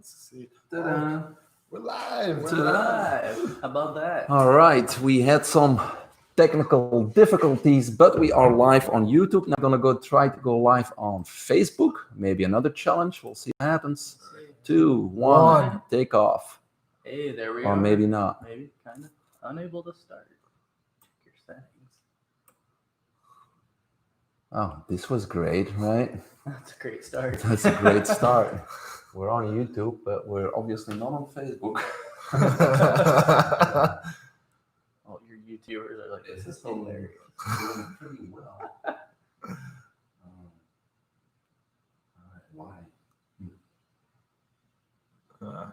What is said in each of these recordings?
Let's see. Ta-da. We're live. We're live. How about that? All right, we had some technical difficulties, but we are live on YouTube. Now I'm gonna try to go live on Facebook. Maybe another challenge. We'll see what happens. 2, 1, take off. Hey, there we Or are. maybe not. Maybe kind of unable to start. Check your settings. Oh, this was great, right? That's a great start. That's a great start. We're on YouTube, but we're obviously not on Facebook. All your YouTubers are like, this is hilarious. Doing pretty well. Why?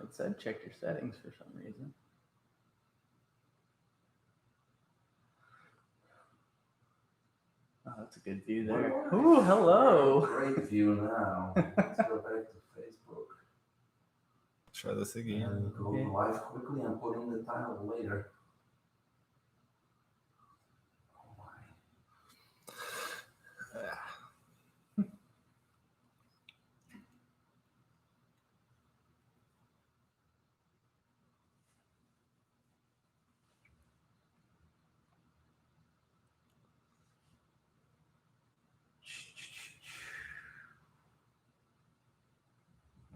It said check your settings for some reason. Oh, that's a good view there. Ooh, hello. Great view now. Let's go back to Facebook. Try this again. And go live quickly and put in the title later. Oh my.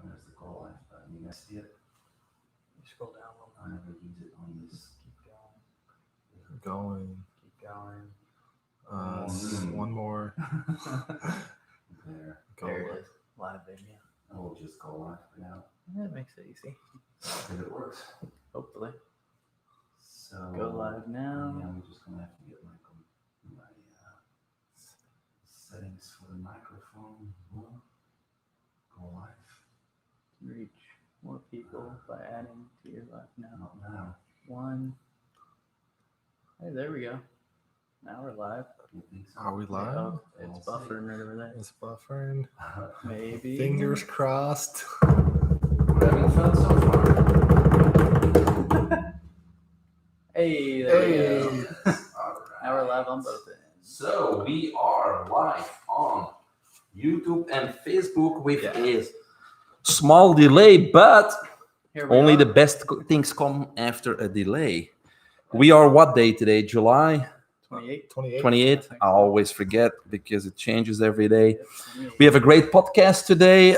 Where's the go live button? You guys see it? You scroll down a little I never use it on this. Keep going. Going. Keep going. One more. There. Go There live. it is. Live video. I will just go live now. That makes it easy. If it works. Hopefully. So Go live now. Yeah, I'm just gonna have to get my settings for the microphone. Go live. Reach more people by adding to your live now. Not now. 1. Hey, there we go. Now we're live. You think so? Are we live? Oh, it's buffering right over there. It's buffering. Maybe. Fingers crossed. We're having fun so far. Hey, there we go. All right. Now we're live on both ends. So we are live on YouTube and Facebook with a small delay, but Here we only are. the best things come after a delay. We are what day today? July 28. 28. 28th. I always forget because it changes every day. Yep, 28. We have a great podcast today.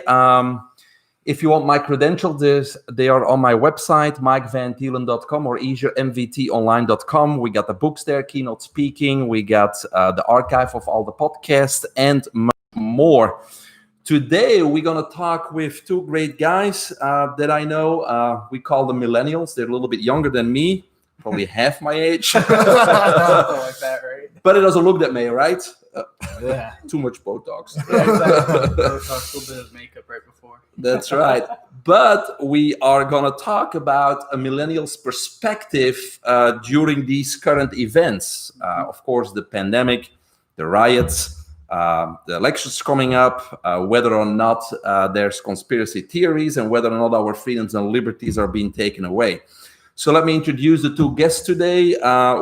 If you want my credentials, they are on my website, mikevantielen.com or easuremvtonline.com. We got the books there, keynote speaking. We got the archive of all the podcasts and much more. Today, we're going to talk with two great guys that I know. We call them Millennials. They're a little bit younger than me, probably half my age. Something like that, right? But it doesn't look that way, right? Yeah. Too much Botox. Yeah, exactly. Botox, a little bit of makeup right before. That's right. But we are going to talk about a millennial's perspective during these current events. Of course, the pandemic, the riots, the elections coming up, whether or not there's conspiracy theories and whether or not our freedoms and liberties are being taken away. So let me introduce the two guests today.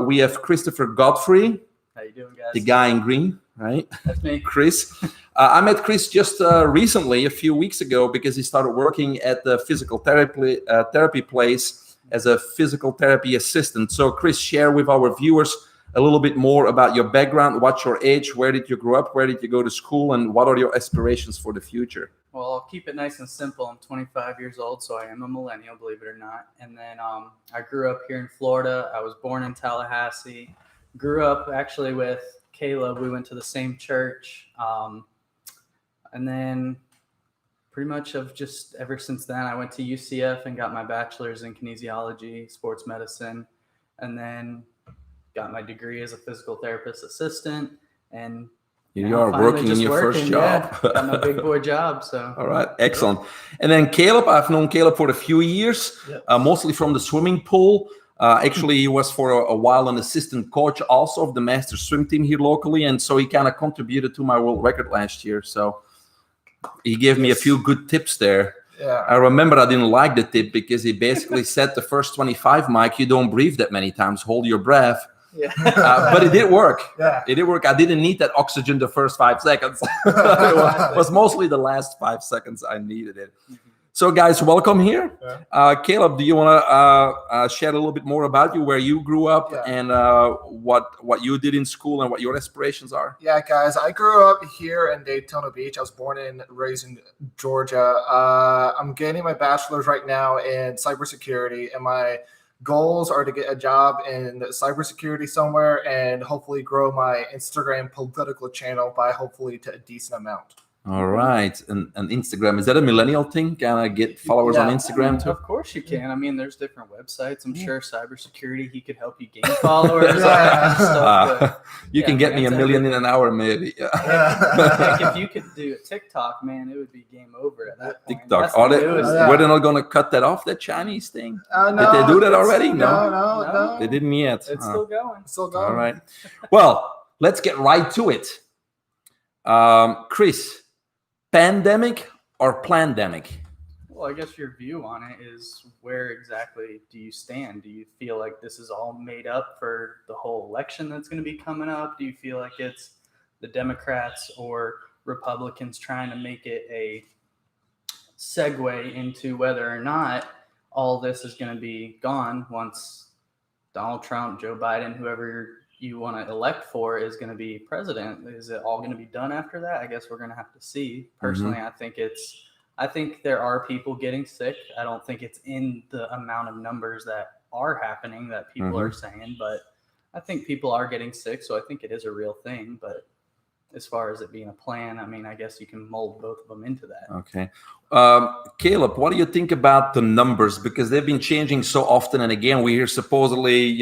We have Christopher Godfrey, How you doing, guys? the guy in green, right? That's me. Chris. I met Chris just recently, a few weeks ago, because he started working at the physical therapy place as a physical therapy assistant. So, Chris, share with our viewers a little bit more about your background. What's your age? Where did you grow up? Where did you go to school? And what are your aspirations for the future? Well, I'll keep it nice and simple. I'm 25 years old, so I am a millennial, believe it or not. And then I grew up here in Florida. I was born in Tallahassee. Grew up actually with Caleb. We went to the same church. And then pretty much have just ever since then, I went to UCF and got my bachelor's in kinesiology, sports medicine, and then got my degree as a physical therapist assistant. And You now are finally working in just your first job. Yeah, got my big boy job. So All right, excellent. And then Caleb, I've known Caleb for a few years, mostly from the swimming pool. Actually, he was for a while an assistant coach also of the master swim team here locally. And so he kind of contributed to my world record last year. So he gave me a few good tips there. Yeah. I remember I didn't like the tip because he basically said the first 25, Mike, you don't breathe that many times, hold your breath. Yeah. But it did work. Yeah. It did work. I didn't need that oxygen the first 5 seconds. It was mostly the last 5 seconds I needed it. So, guys, welcome here. Yeah. Caleb, do you want to share a little bit more about you, where you grew up, and what you did in school and what your aspirations are? Yeah, guys, I grew up here in Daytona Beach. I was born and raised in Georgia. I'm getting my bachelor's right now in cybersecurity, and my goals are to get a job in cybersecurity somewhere and hopefully grow my Instagram political channel by hopefully to a decent amount. All right. And Instagram, is that a millennial thing? Can I get followers on Instagram too? Of course you can. I mean, there's different websites. I'm sure cybersecurity, he could help you gain followers. You can get me 1 million in an hour, maybe. Like if you could do TikTok, man, it would be game over at that point. TikTok. Were they not going to cut that off, that Chinese thing? No, did they do that already? No. They didn't yet. It's still going. Still going. All right. Well, let's get right to it. Chris, pandemic or plandemic? Well, I guess your view on it is, where exactly do you stand? Do you feel like this is all made up for the whole election that's going to be coming up? Do you feel like it's the Democrats or Republicans trying to make it a segue into whether or not all this is going to be gone once Donald Trump, Joe Biden, whoever you want to elect for is going to be president? Is it all going to be done after that? I guess we're going to have to see. Personally, I think there are people getting sick. I don't think it's in the amount of numbers that are happening that people are saying, but I think people are getting sick. So I think it is a real thing. But as far as it being a plan, I mean, I guess you can mold both of them into that. Okay. Caleb, what do you think about the numbers? Because they've been changing so often. And again, we hear supposedly,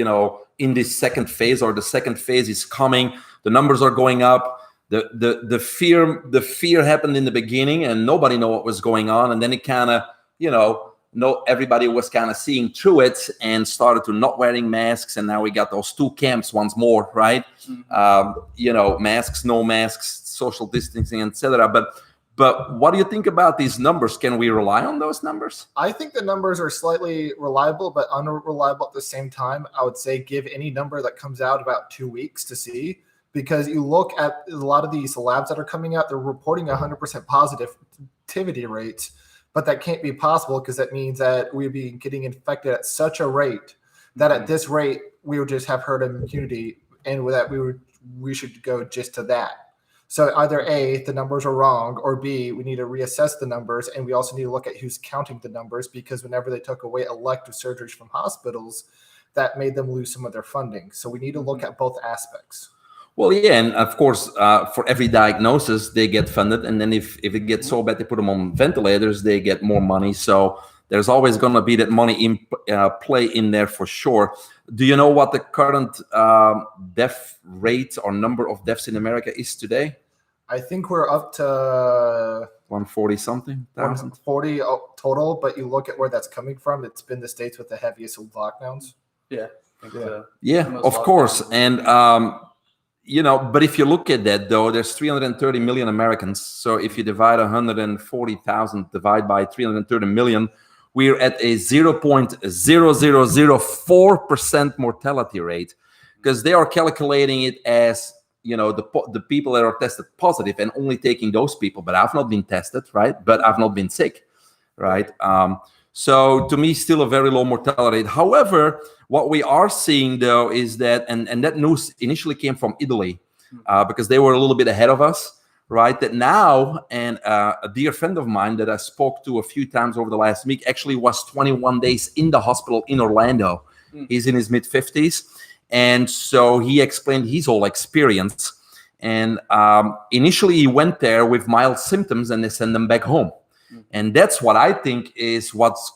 in this second phase, or the second phase is coming. The numbers are going up. The fear happened in the beginning, and nobody knew what was going on. And then it kind of, everybody was kind of seeing through it and started to not wearing masks. And now we got those two camps once more, right? Masks, no masks, social distancing, etc. But what do you think about these numbers? Can we rely on those numbers? I think the numbers are slightly reliable, but unreliable at the same time. I would say give any number that comes out about 2 weeks to see, because you look at a lot of these labs that are coming out, they're reporting 100% positivity rates, but that can't be possible, because that means that we'd be getting infected at such a rate that at this rate, we would just have herd immunity, and with that, we should go just to that. So either A, the numbers are wrong, or B, we need to reassess the numbers, and we also need to look at who's counting the numbers, because whenever they took away elective surgeries from hospitals, that made them lose some of their funding. So we need to look at both aspects. Well, yeah, and of course, for every diagnosis, they get funded, and then if it gets so bad they put them on ventilators, they get more money. So there's always going to be that money in play in there for sure. Do you know what the current death rate or number of deaths in America is today? I think we're up to 140 something thousand. 140 total, but you look at where that's coming from. It's been the states with the heaviest lockdowns. Yeah. Of course. And but if you look at that, though, there's 330 million Americans. So if you divide 140,000 divide by 330 million, we're at a 0.0004% mortality rate, because they are calculating it as, the people that are tested positive and only taking those people. But I've not been tested, right? But I've not been sick, right? So to me, still a very low mortality rate. However, what we are seeing, though, is that, and that news initially came from Italy, because they were a little bit ahead of us, right? That now, and a dear friend of mine that I spoke to a few times over the last week actually was 21 days in the hospital in Orlando. He's in his mid-50s. And so he explained his whole experience. And initially he went there with mild symptoms, and they sent them back home. And that's what I think is what's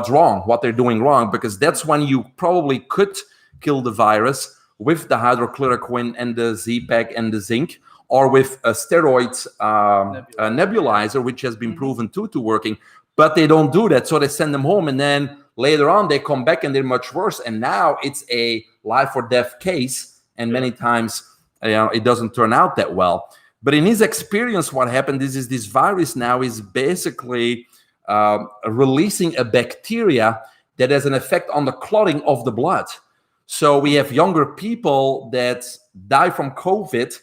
wrong, what they're doing wrong, because that's when you probably could kill the virus with the hydrochloroquine and the Z-Pack and the zinc, or with a steroids nebulizer, which has been proven to working. But they don't do that, so they send them home, and then later on they come back and they're much worse. And now it's a life or death case, and many times it doesn't turn out that well. But in his experience, what happened is this virus now is basically releasing a bacteria that has an effect on the clotting of the blood. So we have younger people that die from COVID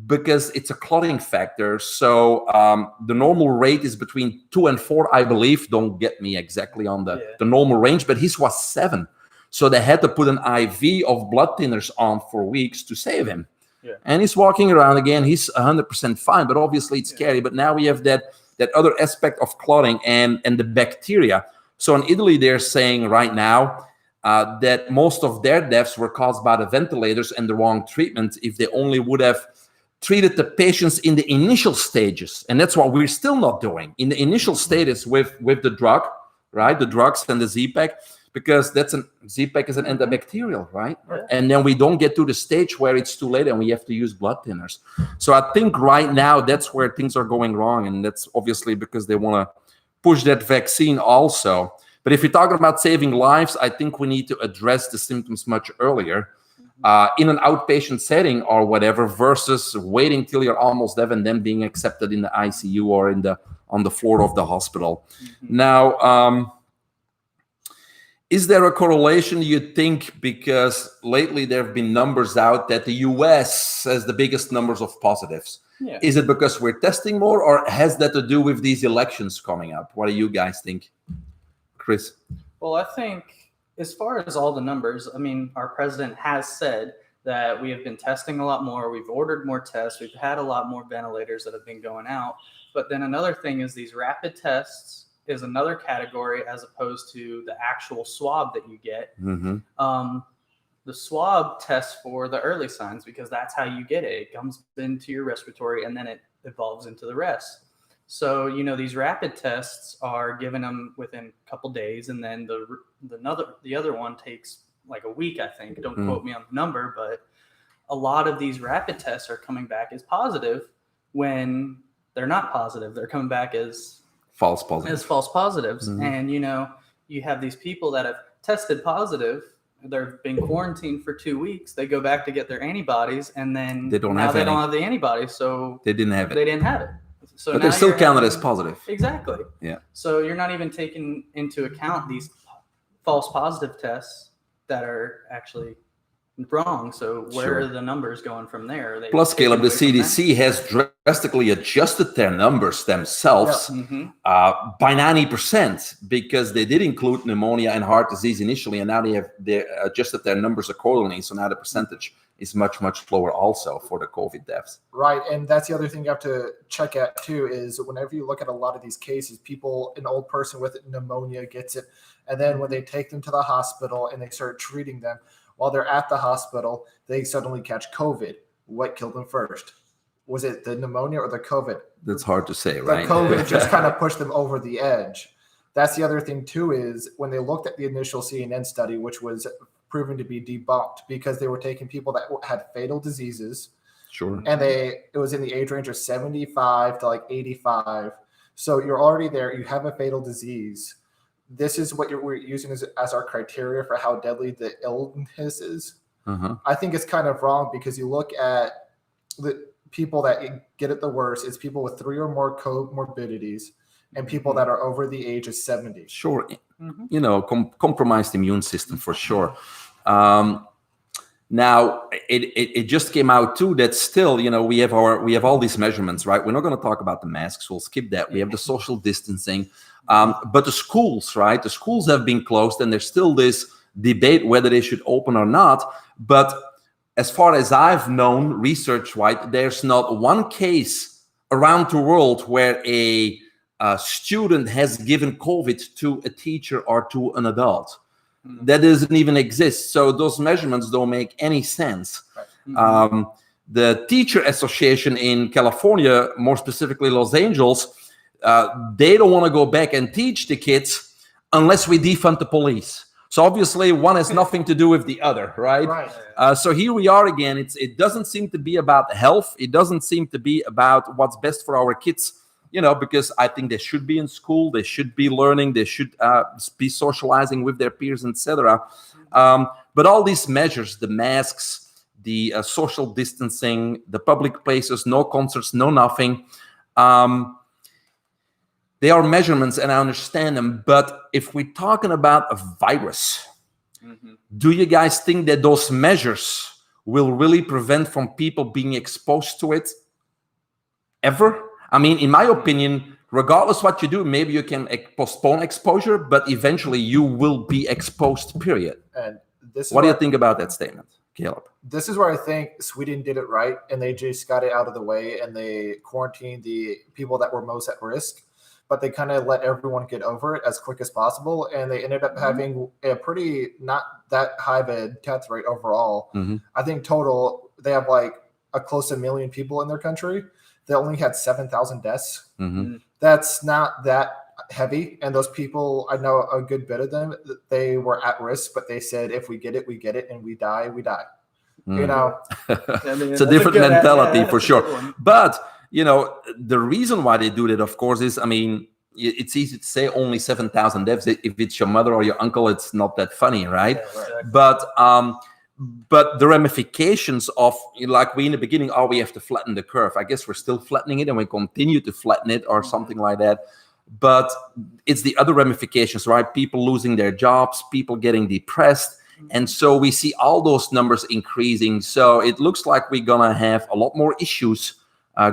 because it's a clotting factor. So the normal rate is between 2 and 4, I believe. Don't get me exactly on the normal range, but his was 7. So they had to put an IV of blood thinners on for weeks to save him. Yeah. And he's walking around again. He's 100% fine, but obviously it's scary. But now we have that other aspect of clotting and the bacteria. So in Italy, they're saying right now that most of their deaths were caused by the ventilators and the wrong treatment. If they only would have treated the patients in the initial stages, and that's what we're still not doing in the initial stages with the drug, right? The drugs and the Z-Pack. Because Z-Pack is an antibacterial, right? Yeah. And then we don't get to the stage where it's too late and we have to use blood thinners. So I think right now that's where things are going wrong, and that's obviously because they want to push that vaccine also. But if you're talking about saving lives, I think we need to address the symptoms much earlier in an outpatient setting or whatever, versus waiting till you're almost dead and then being accepted in the ICU or on the floor of the hospital. Now, is there a correlation, you think, because lately there have been numbers out that the US has the biggest numbers of positives? Yeah. Is it because we're testing more, or has that to do with these elections coming up? What do you guys think? Chris? Well, I think as far as all the numbers, I mean, our president has said that we have been testing a lot more. We've ordered more tests. We've had a lot more ventilators that have been going out. But then another thing is these rapid tests is another category as opposed to the actual swab that you get. The swab tests for the early signs, because that's how you get it. It comes into your respiratory and then it evolves into the rest. So, you know, these rapid tests are given them within a couple days, and then the other one takes like a week, I think. Don't quote me on the number, but a lot of these rapid tests are coming back as positive when they're not positive. They're coming back as false positives. And, you know, you have these people that have tested positive. They've been quarantined for 2 weeks. They go back to get their antibodies, and then they don't have the antibodies. So they didn't have it. So but they're still counted as positive. Exactly. Yeah. So you're not even taking into account these false positive tests that are actually wrong. So where are the numbers going from there? Plus, Caleb, the CDC has drastically adjusted their numbers themselves by 90%, because they did include pneumonia and heart disease initially, and now they adjusted their numbers accordingly. So now the percentage is much, much lower also for the COVID deaths. Right, and that's the other thing you have to check out too, is whenever you look at a lot of these cases, an old person with pneumonia gets it, and then when they take them to the hospital and they start treating them, while they're at the hospital, they suddenly catch COVID. What killed them first? Was it the pneumonia or the COVID? That's hard to say, right? The COVID just kind of pushed them over the edge. That's the other thing too, is when they looked at the initial CNN study, which was proven to be debunked because they were taking people that had fatal diseases. Sure. And it was in the age range of 75 to like 85. So you're already there. You have a fatal disease. This is what we're using as our criteria for how deadly the illness is. I think it's kind of wrong, because you look at the people that get it the worst, it's people with 3 or more comorbidities and people that are over the age of 70. Sure. You know, compromised immune system for sure. Now, it just came out too that still, you know, we have all these measurements, right? We're not going to talk about the masks. We'll skip that. We have the social distancing. But the schools, right? The schools have been closed, and there's still this debate whether they should open or not. But as far as I've known, research-wise, there's not one case around the world where a student has given COVID to a teacher or to an adult. That doesn't even exist. So those measurements don't make any sense. The Teacher Association in California, more specifically Los Angeles, they don't want to go back and teach the kids unless we defund the police. So obviously one has nothing to do with the other, right? So here we are again. It doesn't seem to be about health. It doesn't seem to be about what's best for our kids, you know, because I think they should be in school. They should be learning. They should be socializing with their peers, etc. But all these measures, the masks, the social distancing, the public places, no concerts, no nothing, they are measurements, and I understand them. But if we're talking about a virus, do you guys think that those measures will really prevent from people being exposed to it ever. I mean, in my opinion, regardless what you do, maybe you can postpone exposure, but eventually you will be exposed, period. And this is What do you think about that statement, Caleb? This is where I think Sweden did it right, and they just got it out of the way, and they quarantined the people that were most at risk, but they kind of let everyone get over it as quick as possible, and they ended up having a pretty not that high of a death rate overall. I think total they have like a close to 1 million people in their country. They only had 7,000 deaths. That's not that heavy. And those people, I know a good bit of them, they were at risk, but they said, if we get it, we get it. And we die, we die. You know, it's a different mentality for sure. But, you know, the reason why they do that, of course, is, I mean, it's easy to say only 7,000 deaths. If it's your mother or your uncle, it's not that funny, right? Yeah, exactly. But the ramifications of, like we in the beginning, we have to flatten the curve. I guess we're still flattening it and we continue to flatten it or something like that. But it's the other ramifications, right? People losing their jobs, people getting depressed. And so we see all those numbers increasing. So it looks like we're going to have a lot more issues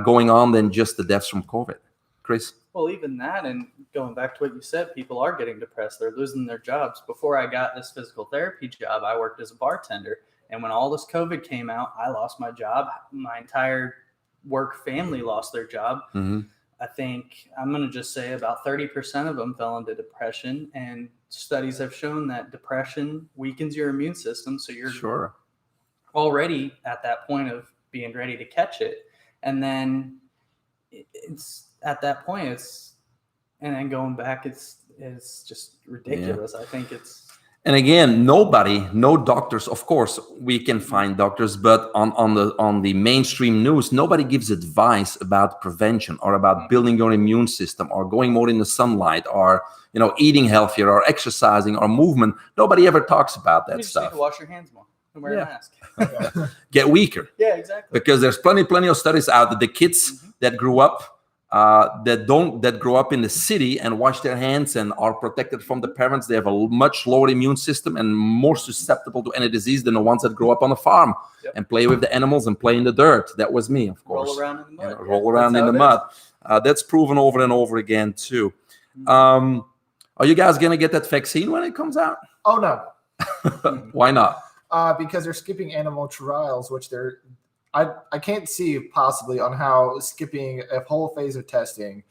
going on than just the deaths from COVID. Chris? Well, even that, and going back to what you said, people are getting depressed. They're losing their jobs. Before I got this physical therapy job, I worked as a bartender. And when all this COVID came out, I lost my job. My entire work family lost their job. I think I'm going to just say about 30% of them fell into depression. And studies have shown that depression weakens your immune system. So you're already at that point of being ready to catch it. And then it's at that point, and then going back, it's just ridiculous. I think it's. And again, no doctors. Of course, we can find doctors, but on the mainstream news, nobody gives advice about prevention or about building your immune system or going more in the sunlight or eating healthier or exercising or movement. Nobody ever talks about that stuff. You need to wash your hands more and wear a mask. Get weaker. Yeah, exactly. Because there's plenty of studies out that the kids that grew up. That grow up in the city and wash their hands and are protected from the parents, they have a much lower immune system and more susceptible to any disease than the ones that grow up on a farm and play with the animals and play in the dirt. That was me, of course. Roll around in the mud. Roll around in the mud. That's proven over and over again too. Are you guys gonna get that vaccine when it comes out? Oh no. Why not? Because they're skipping animal trials, which I can't see possibly on how skipping a whole phase of testing,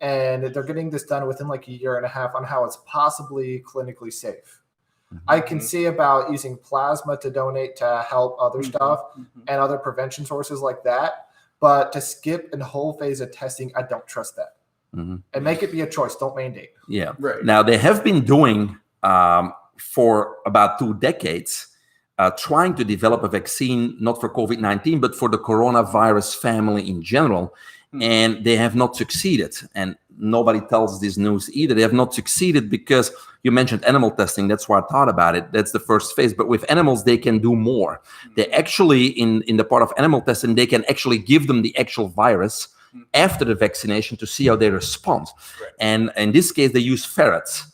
and they're getting this done within like a year and a half on how it's possibly clinically safe. I can see about using plasma to donate to help other stuff and other prevention sources like that. But to skip a whole phase of testing, I don't trust that. And make it be a choice. Don't mandate. Yeah. Right. Now, they have been doing for about 2 decades trying to develop a vaccine, not for COVID-19, but for the coronavirus family in general. And they have not succeeded. And nobody tells this news either. They have not succeeded because you mentioned animal testing. That's why I thought about it. That's the first phase. But with animals, they can do more. They actually, in the part of animal testing, they can actually give them the actual virus after the vaccination to see how they respond. Right. And in this case, they use ferrets.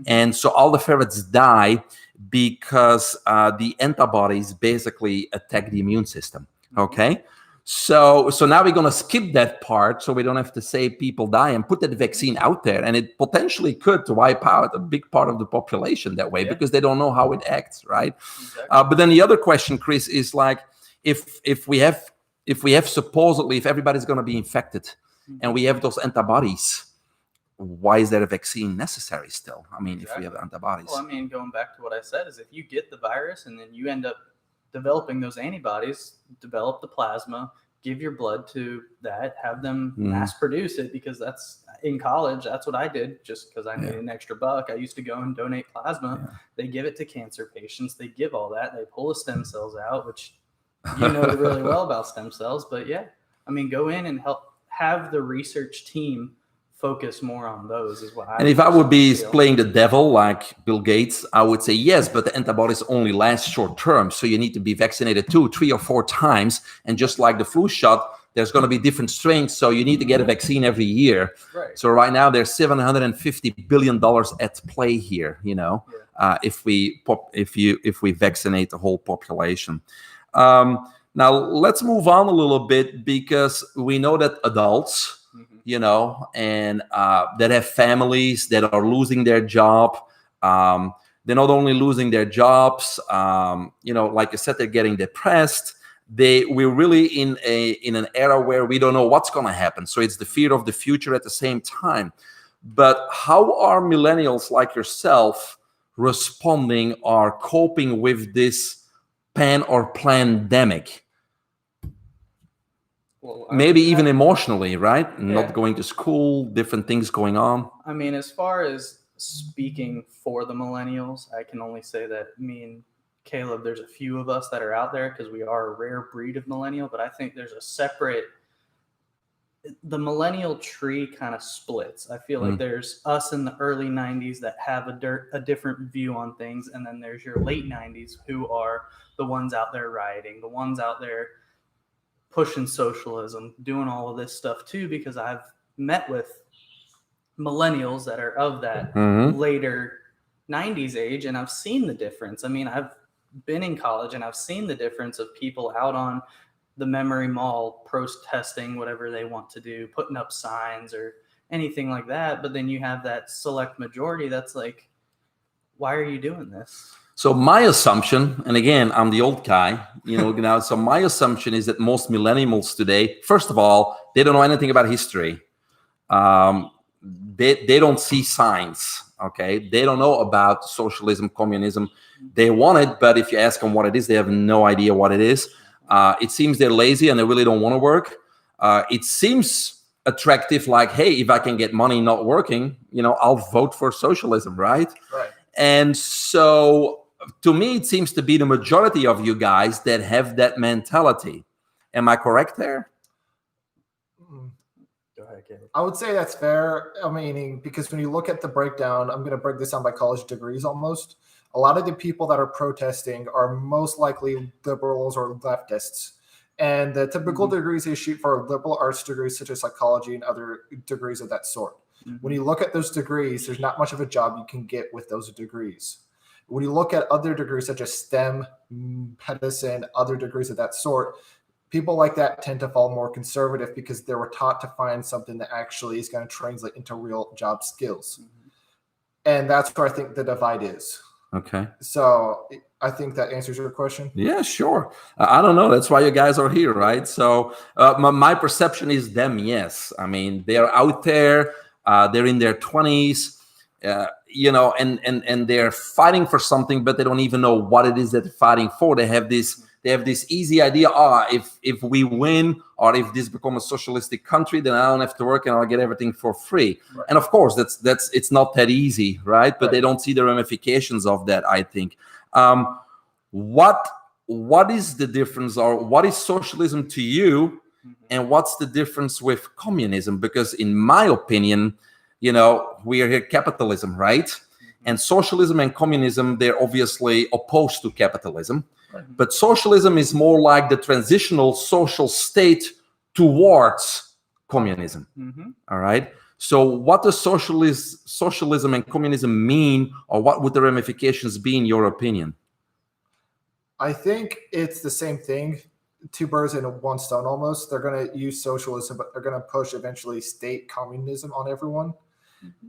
And so all the ferrets die because the antibodies basically attack the immune system. Okay, so now we're gonna skip that part, so we don't have to say people die and put that vaccine out there, and it potentially could wipe out a big part of the population that way because they don't know how it acts, right? Exactly. But then the other question, Chris, is like if we have supposedly if everybody's gonna be infected and we have those antibodies. Why is there a vaccine necessary still? I mean, if we have antibodies. Well, I mean, going back to what I said is if you get the virus and then you end up developing those antibodies, develop the plasma, give your blood to that, have them mass produce it, because that's in college. That's what I did just because I needed an extra buck. I used to go and donate plasma. They give it to cancer patients. They give all that. They pull the stem cells out, which you know really well about stem cells. But yeah, I mean, go in and help have the research team focus more on those is what I. And if I would be playing the devil like Bill Gates, I would say yes, but the antibodies only last short term. So you need to be vaccinated 2, 3, or 4 times. And just like the flu shot, there's going to be different strains. So you need to get a vaccine every year. Right. So right now there's $750 billion at play here, if we vaccinate the whole population. Now let's move on a little bit, because we know that adults, and that have families that are losing their job. They're not only losing their jobs, like I said, they're getting depressed. We're really in an era where we don't know what's going to happen. So it's the fear of the future at the same time. But how are millennials like yourself responding or coping with this pandemic? Well, maybe even emotionally, right? Yeah. Not going to school, different things going on. I mean, as far as speaking for the millennials, I can only say that me and Caleb, there's a few of us that are out there because we are a rare breed of millennial, but I think there's a separate, the millennial tree kind of splits. I feel like there's us in the early 90s that have a different view on things, and then there's your late 90s who are the ones out there rioting, the ones out there pushing socialism, doing all of this stuff too, because I've met with millennials that are of that later 90s age, and I've seen the difference. I mean, I've been in college and I've seen the difference of people out on the Memory Mall protesting whatever they want to do, putting up signs or anything like that. But then you have that select majority that's like, why are you doing this? So my assumption, and again, I'm the old guy, now, so my assumption is that most millennials today, first of all, they don't know anything about history. They don't see signs, okay? They don't know about socialism, communism. They want it, but if you ask them what it is, they have no idea what it is. It seems they're lazy and they really don't want to work. It seems attractive, like, hey, if I can get money not working, I'll vote for socialism, right? Right. And so to me, it seems to be the majority of you guys that have that mentality. Am I correct there? Go ahead, Caleb. I would say that's fair. I mean, because when you look at the breakdown, I'm going to break this down by college degrees almost. A lot of the people that are protesting are most likely liberals or leftists. And the typical degrees they shoot for liberal arts degrees, such as psychology and other degrees of that sort. When you look at those degrees, there's not much of a job you can get with those degrees. When you look at other degrees such as STEM, medicine, other degrees of that sort, people like that tend to fall more conservative because they were taught to find something that actually is going to translate into real job skills. And that's where I think the divide is. Okay. So I think that answers your question. Yeah, sure. I don't know. That's why you guys are here, right? So my perception is them, yes. I mean, they're out there. They're in their 20s. And they're fighting for something, but they don't even know what it is that they're fighting for. They have this easy idea. If we win, or if this becomes a socialistic country, then I don't have to work and I'll get everything for free. Right. And of course, it's not that easy, right? But they don't see the ramifications of that, I think. What is the difference, or what is socialism to you, and what's the difference with communism? Because in my opinion, we are here capitalism, right? And socialism and communism, they're obviously opposed to capitalism. Right. But socialism is more like the transitional social state towards communism. All right? So what does socialism and communism mean, or what would the ramifications be in your opinion? I think it's the same thing. Two birds in one stone almost. They're going to use socialism, but they're going to push eventually state communism on everyone.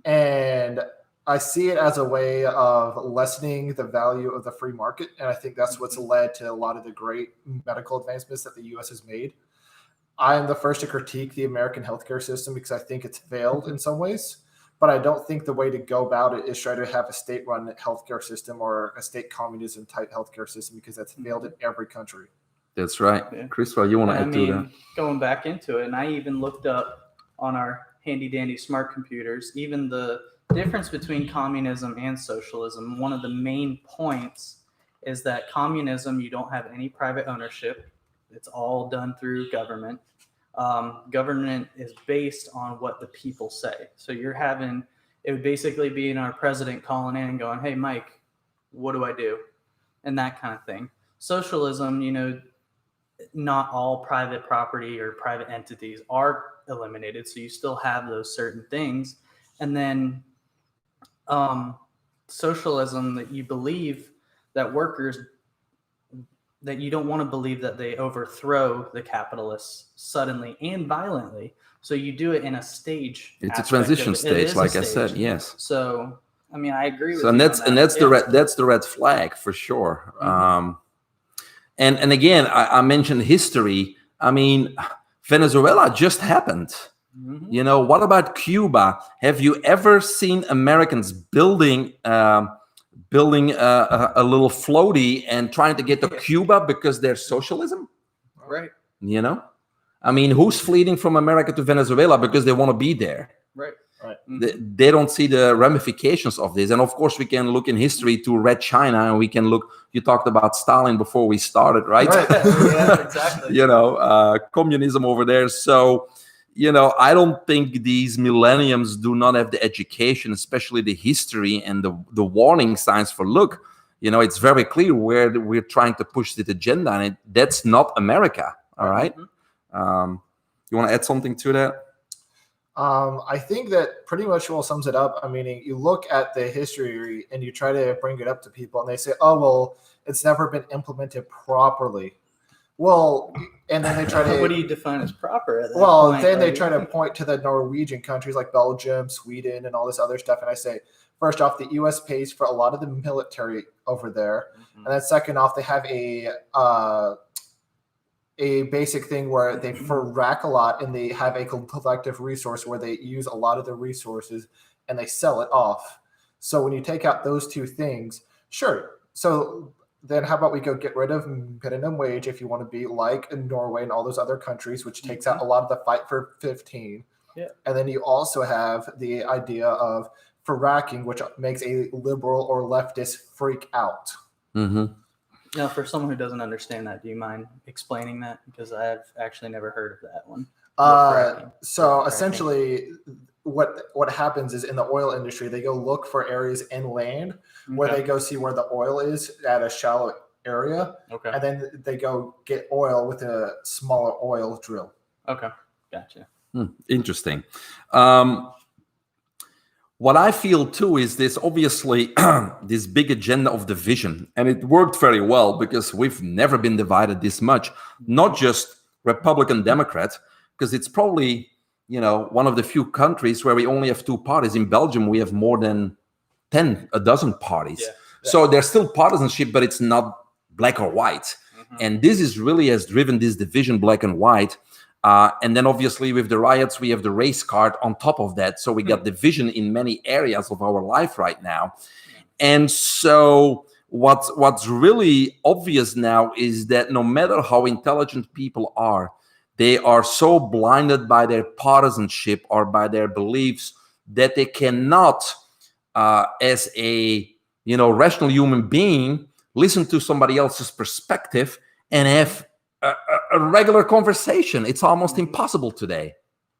And I see it as a way of lessening the value of the free market. And I think that's what's led to a lot of the great medical advancements that the U.S. has made. I am the first to critique the American healthcare system because I think it's failed in some ways. But I don't think the way to go about it is try to have a state-run healthcare system or a state communism type healthcare system, because that's failed in every country. That's right. Yeah. Christopher, you want to add to that? Going back into it, and I even looked up on our handy-dandy smart computers, even the difference between communism and socialism. One of the main points is that communism, you don't have any private ownership. It's all done through government. Government is based on what the people say. So it would basically be in our president calling in and going, hey, Mike, what do I do? And that kind of thing. Socialism, not all private property or private entities are eliminated. So you still have those certain things. And then socialism, that you believe that workers that you don't want to believe that they overthrow the capitalists suddenly and violently. So you do it in a stage. It's a transition stage, like I said. Yes. So I mean, I agree with so, you. And that's the red flag for sure. Mm-hmm. And again, I mentioned history. I mean, Venezuela just happened. Mm-hmm. You know, what about Cuba? Have you ever seen Americans building a little floaty and trying to get to Cuba because they're socialism? Right. You know, I mean, who's fleeing from America to Venezuela because they want to be there? Right. Right. Mm-hmm. They don't see the ramifications of this. And of course, we can look in history to Red China, and we can look. You talked about Stalin before we started, right? Yeah, exactly. You know, communism over there. So, you know, I don't think these millenniums do not have the education, especially the history and the warning signs for, look, you know, it's very clear where we're trying to push this agenda, and that's not America. All right. Mm-hmm. You want to add something to that? I think that pretty much well sums it up. I mean, you look at the history and you try to bring it up to people, and they say, oh, well, it's never been implemented properly. Well, and then they try to... What do you define as proper at that point? Then they try to point to the Norwegian countries like Belgium, Sweden, and all this other stuff. And I say, first off, the U.S. pays for a lot of the military over there. Mm-hmm. And then second off, they have a basic thing where they rack a lot, and they have a collective resource where they use a lot of the resources and they sell it off. So when you take out those two things, sure. So then how about we go get rid of minimum wage if you want to be like in Norway and all those other countries, which takes out a lot of the fight for 15. Yeah. And then you also have the idea of fracking, which makes a liberal or leftist freak out. Mm-hmm. Now, for someone who doesn't understand that, do you mind explaining that? Because I've actually never heard of that one. So essentially, what happens is in the oil industry, they go look for areas inland where they go see where the oil is at a shallow area. Okay. And then they go get oil with a smaller oil drill. Okay. Gotcha. Interesting. What I feel too is this, obviously, this big agenda of division, and it worked very well because we've never been divided this much, not just Republican, Democrat, because it's probably, you know, one of the few countries where we only have two parties. In Belgium, we have more than a dozen parties. Yeah. So there's still partisanship, but it's not black or white. Mm-hmm. And this is really has driven this division, black and white. And then obviously with the riots, we have the race card on top of that. So we got division in many areas of our life right now. And so what's really obvious now is that no matter how intelligent people are, they are so blinded by their partisanship or by their beliefs that they cannot, as a rational human being, listen to somebody else's perspective and have a regular conversation. It's almost impossible today.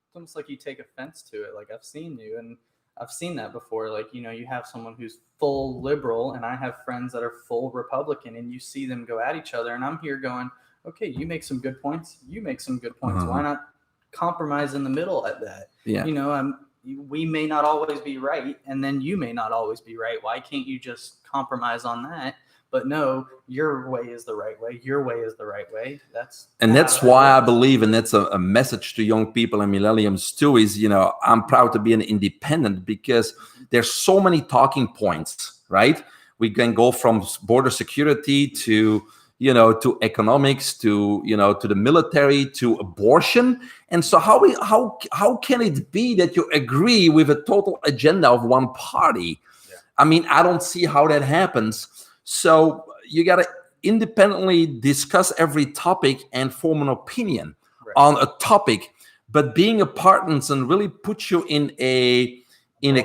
It's almost like you take offense to it. Like, I've seen you, and I've seen that before. Like, you have someone who's full liberal, and I have friends that are full Republican, and you see them go at each other, and I'm here going, okay, you make some good points. You make some good points. Why not compromise in the middle at that? Yeah. We may not always be right, and then you may not always be right. Why can't you just compromise on that? But no, your way is the right way. Your way is the right way. That's why I believe, and that's a message to young people and millennials too, is, I'm proud to be an independent because there's so many talking points, right? We can go from border security to, to economics, to, to the military, to abortion. And so how can it be that you agree with a total agenda of one party? Yeah. I mean, I don't see how that happens. So you got to independently discuss every topic and form an opinion on a topic, but being a partisan really puts you in a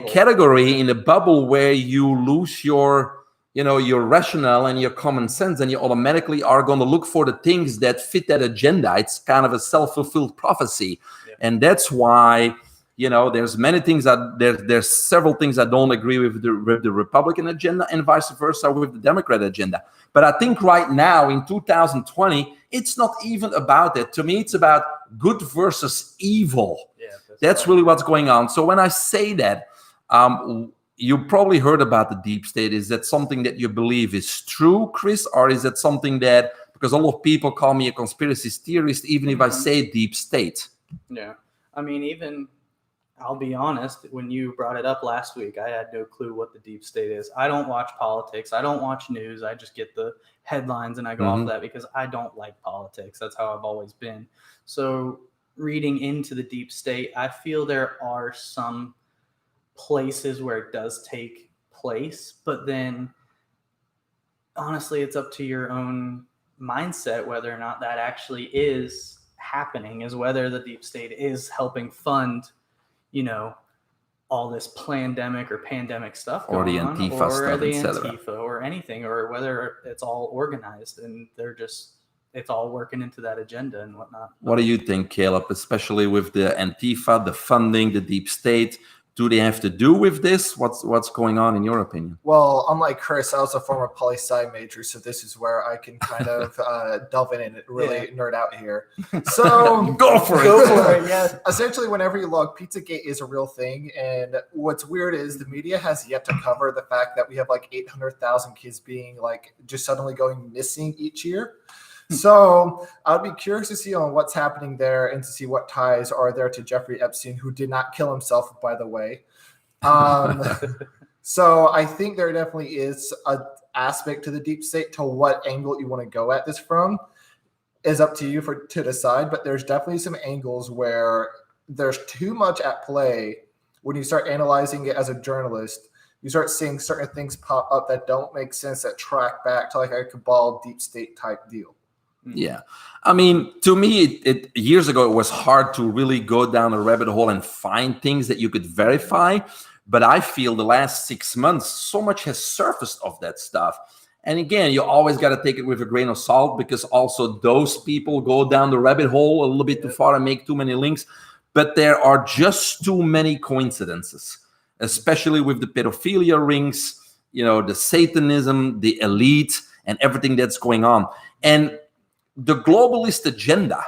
category, in a bubble where you lose your rationale and your common sense, and you automatically are going to look for the things that fit that agenda. It's kind of a self-fulfilled prophecy. Yeah. And that's why, there's many things there's several things I don't agree with the Republican agenda, and vice versa with the Democrat agenda. But I think right now in 2020, it's not even about that. To me, it's about good versus evil. Yeah, that's really what's going on. So when I say that, you probably heard about the deep state. Is that something that you believe is true, Chris, or is that something that because a lot of people call me a conspiracy theorist, even if I say deep state. Yeah. I mean, even, I'll be honest, when you brought it up last week, I had no clue what the deep state is. I don't watch politics. I don't watch news. I just get the headlines and I go off of that because I don't like politics. That's how I've always been. So reading into the deep state, I feel there are some places where it does take place, but then honestly, it's up to your own mindset whether or not that actually is happening, is whether the deep state is helping fund, you know, all this pandemic stuff or the going on, Antifa or stuff, the etc. Antifa or anything, or whether it's all organized and it's all working into that agenda and whatnot. What do you think, Caleb, especially with the Antifa, the funding, the deep state? Do they have to do with this? What's going on in your opinion? Well, unlike Chris, I was a former poli-sci major, so this is where I can kind of delve in and really nerd out here. So Go for it. Yeah. Essentially, whenever you look, Pizzagate is a real thing, and what's weird is the media has yet to cover the fact that we have like 800,000 kids being like just suddenly going missing each year. So I'd be curious to see on what's happening there and to see what ties are there to Jeffrey Epstein, who did not kill himself, by the way. So I think there definitely is an aspect to the deep state. To what angle you want to go at this from is up to you to decide. But there's definitely some angles where there's too much at play. When you start analyzing it as a journalist, you start seeing certain things pop up that don't make sense, that track back to like a cabal deep state type deal. Yeah. I mean, to me, it years ago, it was hard to really go down a rabbit hole and find things that you could verify. But I feel the last 6 months, so much has surfaced of that stuff. And again, you always got to take it with a grain of salt, because also those people go down the rabbit hole a little bit too far and make too many links. But there are just too many coincidences, especially with the pedophilia rings, you know, the Satanism, the elite, and everything that's going on. And the globalist agenda,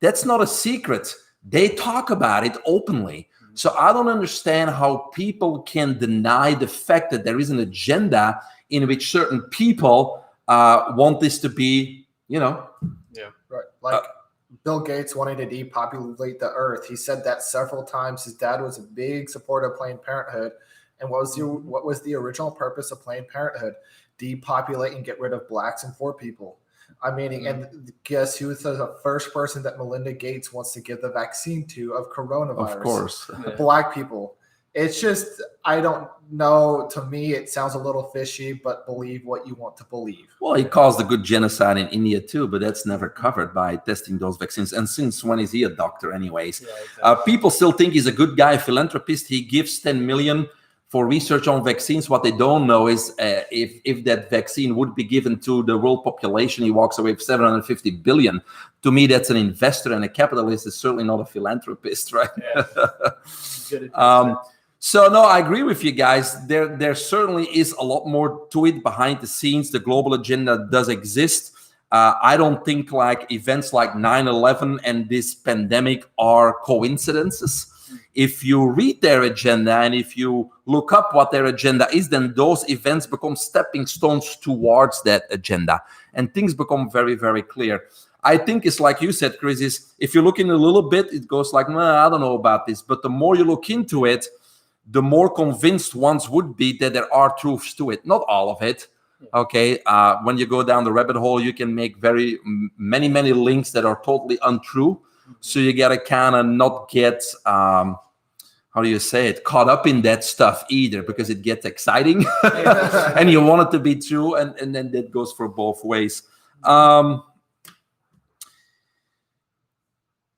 that's not a secret. They talk about it openly. So I don't understand how people can deny the fact that there is an agenda in which certain people want this to be, you know. Yeah, right. Like Bill Gates wanting to depopulate the earth. He said that several times. His dad was a big supporter of Planned Parenthood. And what was the original purpose of Planned Parenthood? Depopulate and get rid of blacks and poor people. I mean, and guess who was the first person that Melinda Gates wants to give the vaccine to of coronavirus? Of course. Black people. It's just, I don't know. To me, it sounds a little fishy, but believe what you want to believe. Well, he caused a good genocide in India too, but that's never covered by testing those vaccines. And since when is he a doctor anyways? Yeah, exactly. People still think he's a good guy, philanthropist. He gives 10 million for research on vaccines. What they don't know is if that vaccine would be given to the world population, he walks away with 750 billion. To me, that's an investor, and a capitalist is certainly not a philanthropist, right? Yeah. So no, I agree with you guys. There certainly is a lot more to it behind the scenes. The global agenda does exist. I don't think like events like 9/11 and this pandemic are coincidences. If you read their agenda and if you look up what their agenda is, then those events become stepping stones towards that agenda, and things become very, very clear. I think it's like you said, Chris, is if you look in a little bit, it goes like, I don't know about this. But the more you look into it, the more convinced ones would be that there are truths to it. Not all of it. Okay. When you go down the rabbit hole, you can make very many links that are totally untrue. So you got to kind of not get, how do you say it, caught up in that stuff either, because it gets exciting and you want it to be true. And then that goes for both ways.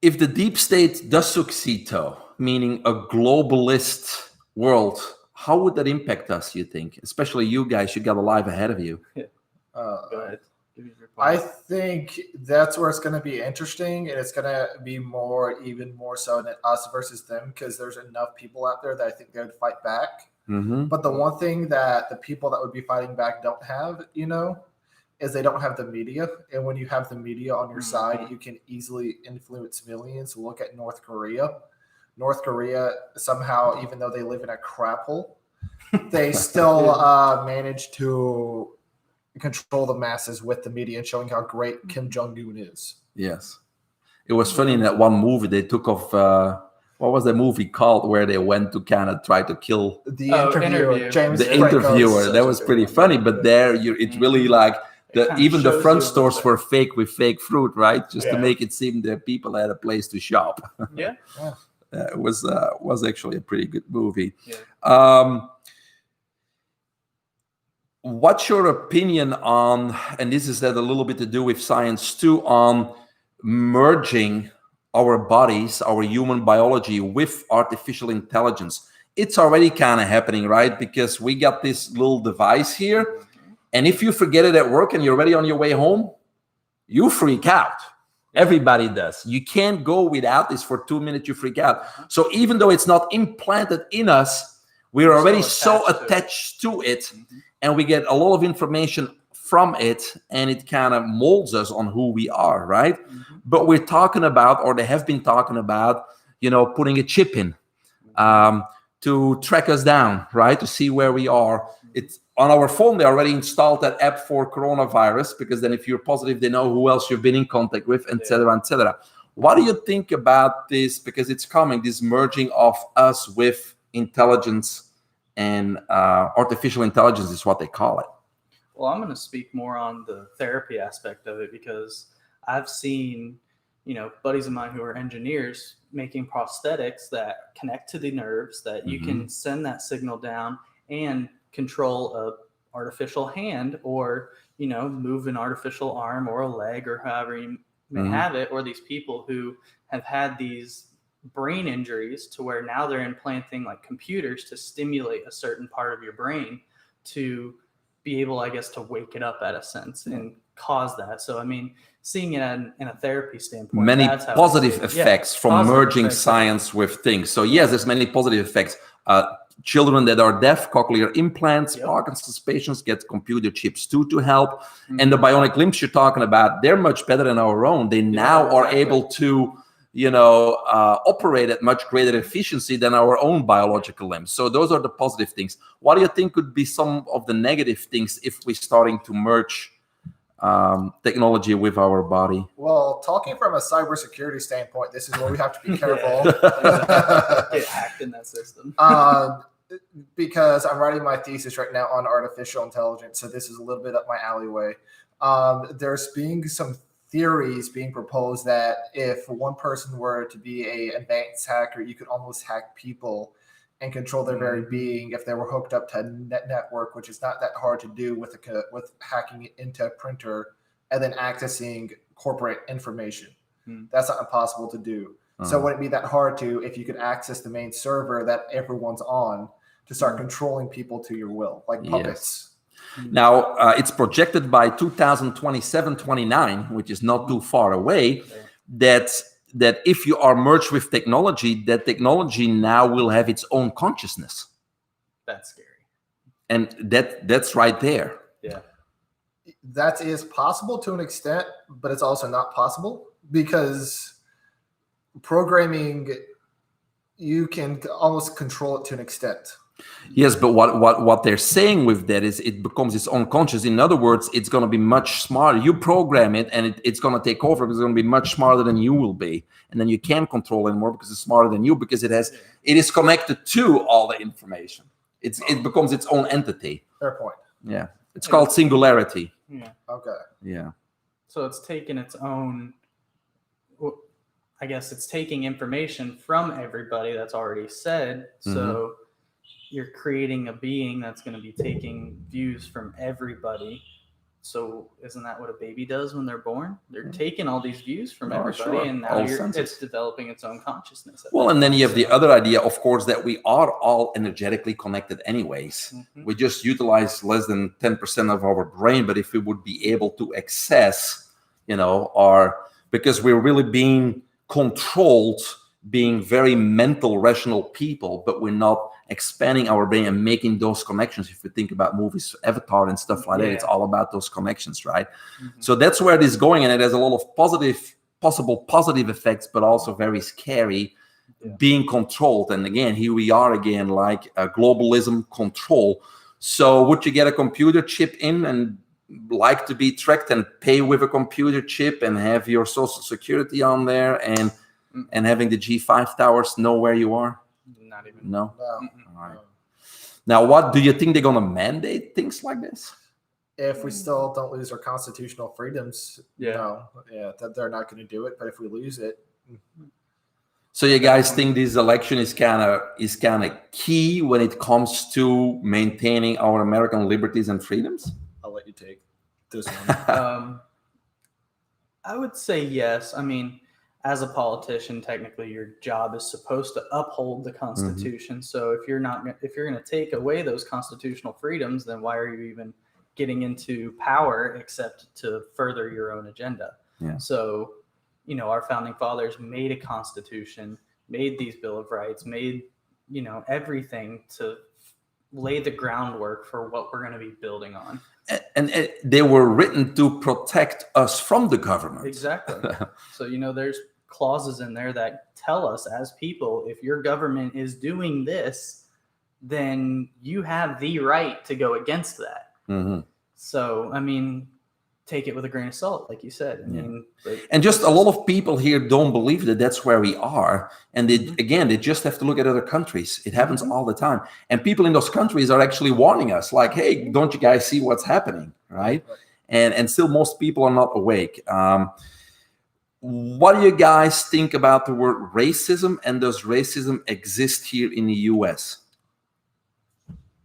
If the deep state does succeed, though, meaning a globalist world, how would that impact us, you think? Especially you guys, you got a life ahead of you. Go ahead. I think that's where it's going to be interesting, and it's going to be even more so than us versus them, because there's enough people out there that I think they would fight back. Mm-hmm. But the one thing that the people that would be fighting back don't have, is they don't have the media. And when you have the media on your side, you can easily influence millions. Look at North Korea. North Korea, somehow, even though they live in a crap hole, they still manage to control the masses with the media and showing how great Kim Jong-un is. Yes. It was funny in that one movie they took off. What was the movie called where they went to kind of try to kill The interviewer, James the Franco's interviewer? such that a was good pretty one. funny. But there, it's really like kinda even the shows front you a stores little were fake with fake fruit, right? Just to Yeah. make it seem that people had a place to shop. Yeah. It was actually a pretty good movie. Yeah. What's your opinion on, and this is that a little bit to do with science too, on merging our bodies, our human biology with artificial intelligence? It's already kind of happening, right? Because we got this little device here, and if you forget it at work and you're already on your way home, you freak out. Everybody does. You can't go without this for 2 minutes, you freak out. So even though it's not implanted in us, we're already so attached to it, and we get a lot of information from it, and it kind of molds us on who we are, right? But we're talking about, or they have been talking about, putting a chip in to track us down, right? To see where we are. It's on our phone. They already installed that app for coronavirus, because then if you're positive, they know who else you've been in contact with, et cetera, et cetera. What do you think about this? Because it's coming, this merging of us with intelligence, and artificial intelligence is what they call it. Well, I'm going to speak more on the therapy aspect of it, because I've seen, buddies of mine who are engineers making prosthetics that connect to the nerves, that you can send that signal down and control a artificial hand, or, move an artificial arm or a leg, or however you may have it. Or these people who have had these brain injuries to where now they're implanting like computers to stimulate a certain part of your brain to be able, I guess, to wake it up at a sense and cause that. So, I mean, seeing it in a therapy standpoint, many that's how positive effects from positive merging effects. science with things. So yes, there's many positive effects. Children that are deaf, cochlear implants, Parkinson's patients get computer chips too to help. And the bionic limbs you're talking about, they're much better than our own. They now are able to operate at much greater efficiency than our own biological limbs. So those are the positive things. What do you think could be some of the negative things if we're starting to merge technology with our body? Well, talking from a cybersecurity standpoint, this is where we have to be careful. Get hacked in that system. Because I'm writing my thesis right now on artificial intelligence, so this is a little bit up my alleyway. There's being some theories being proposed that if one person were to be an advanced hacker, you could almost hack people and control their very being if they were hooked up to a network, which is not that hard to do with hacking it into a printer and then accessing corporate information. That's not impossible to do. So would it be that hard if you could access the main server that everyone's on to start controlling people to your will, like puppets? Now, it's projected by 2027-29, which is not too far away, that if you are merged with technology, that technology now will have its own consciousness. That's scary. And that's right there. Yeah. That is possible to an extent, but it's also not possible, because programming, you can almost control it to an extent. Yes, but what they're saying with that is it becomes its own conscious. In other words, it's going to be much smarter. You program it, and it's going to take over. It's going to be much smarter than you will be, and then you can't control it anymore because it's smarter than you, because it is connected to all the information. It becomes its own entity. Fair point. Yeah, it's called singularity. Yeah. Okay. Yeah. So it's taking its own. I guess it's taking information from everybody that's already said. So you're creating a being that's going to be taking views from everybody. So isn't that what a baby does when they're born? They're taking all these views from everybody, and now it's developing its own consciousness. Well, and then you have the other idea, of course, that we are all energetically connected anyways. We just utilize less than 10% of our brain. But if we would be able to access, because we're really being controlled, being very mental, rational people, but we're not expanding our brain and making those connections. If you think about movies, Avatar and stuff like that, it's all about those connections, right? So that's where it is going, and it has a lot of possible positive effects, but also very scary, being controlled. And again, here we are again, like globalism control. So would you get a computer chip in and like to be tracked and pay with a computer chip and have your social security on there and having the G5 towers know where you are? Not even. No. No. All right. Now, what do you think they're going to mandate things like this? If we still don't lose our constitutional freedoms, Yeah. that they're not going to do it. But if we lose it, So you guys think this election is kind of key when it comes to maintaining our American liberties and freedoms? I'll let you take this one. I would say yes. I mean, as a politician, technically your job is supposed to uphold the Constitution. So if you're going to take away those constitutional freedoms, then why are you even getting into power except to further your own agenda? Yeah. So, our founding fathers made a constitution, made these Bill of Rights, made, everything to lay the groundwork for what we're going to be building on. And they were written to protect us from the government. Exactly. So, there's clauses in there that tell us as people, if your government is doing this, then you have the right to go against that. Mm-hmm. So, I mean, take it with a grain of salt, like you said. And just a lot of people here don't believe that that's where we are. And they just have to look at other countries. It happens all the time. And people in those countries are actually warning us like, hey, don't you guys see what's happening, right? And still most people are not awake. What do you guys think about the word racism? And does racism exist here in the U.S.?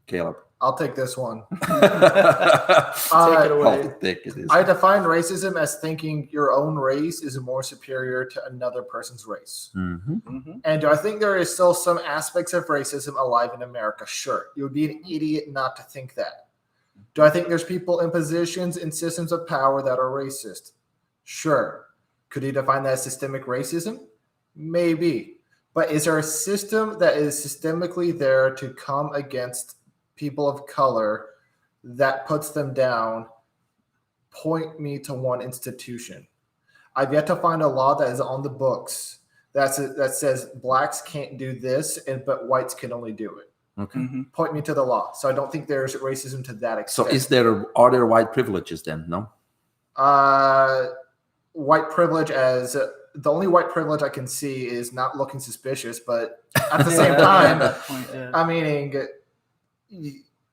Caleb. I'll take this one. Take it away. I define racism as thinking your own race is more superior to another person's race. And do I think there is still some aspects of racism alive in America? Sure. You would be an idiot not to think that. Do I think there's people in positions in systems of power that are racist? Sure. Could you define that as systemic racism? Maybe. But is there a system that is systemically there to come against people of color that puts them down? Point me to one institution. I've yet to find a law that is on the books that says blacks can't do this, but whites can only do it. Okay. Point me to the law. So I don't think there's racism to that extent. So are there white privileges then? No? White privilege as the only white privilege I can see is not looking suspicious, but at the same time, I mean,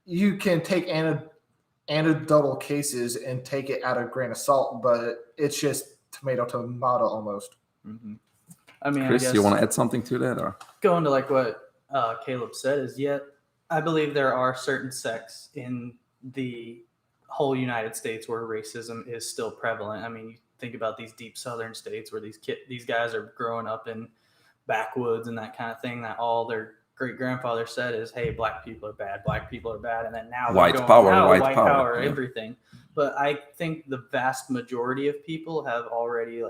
you can take anecdotal cases and take it at a grain of salt, but it's just tomato almost. I mean, Chris, I guess you want to add something to that, or going to like what Caleb said is, I believe there are certain sects in the whole United States where racism is still prevalent. I mean, you think about these deep southern states where these guys are growing up in backwoods and that kind of thing, that all their great grandfather said is, hey, black people are bad, and then now white power, everything. But I think the vast majority of people have already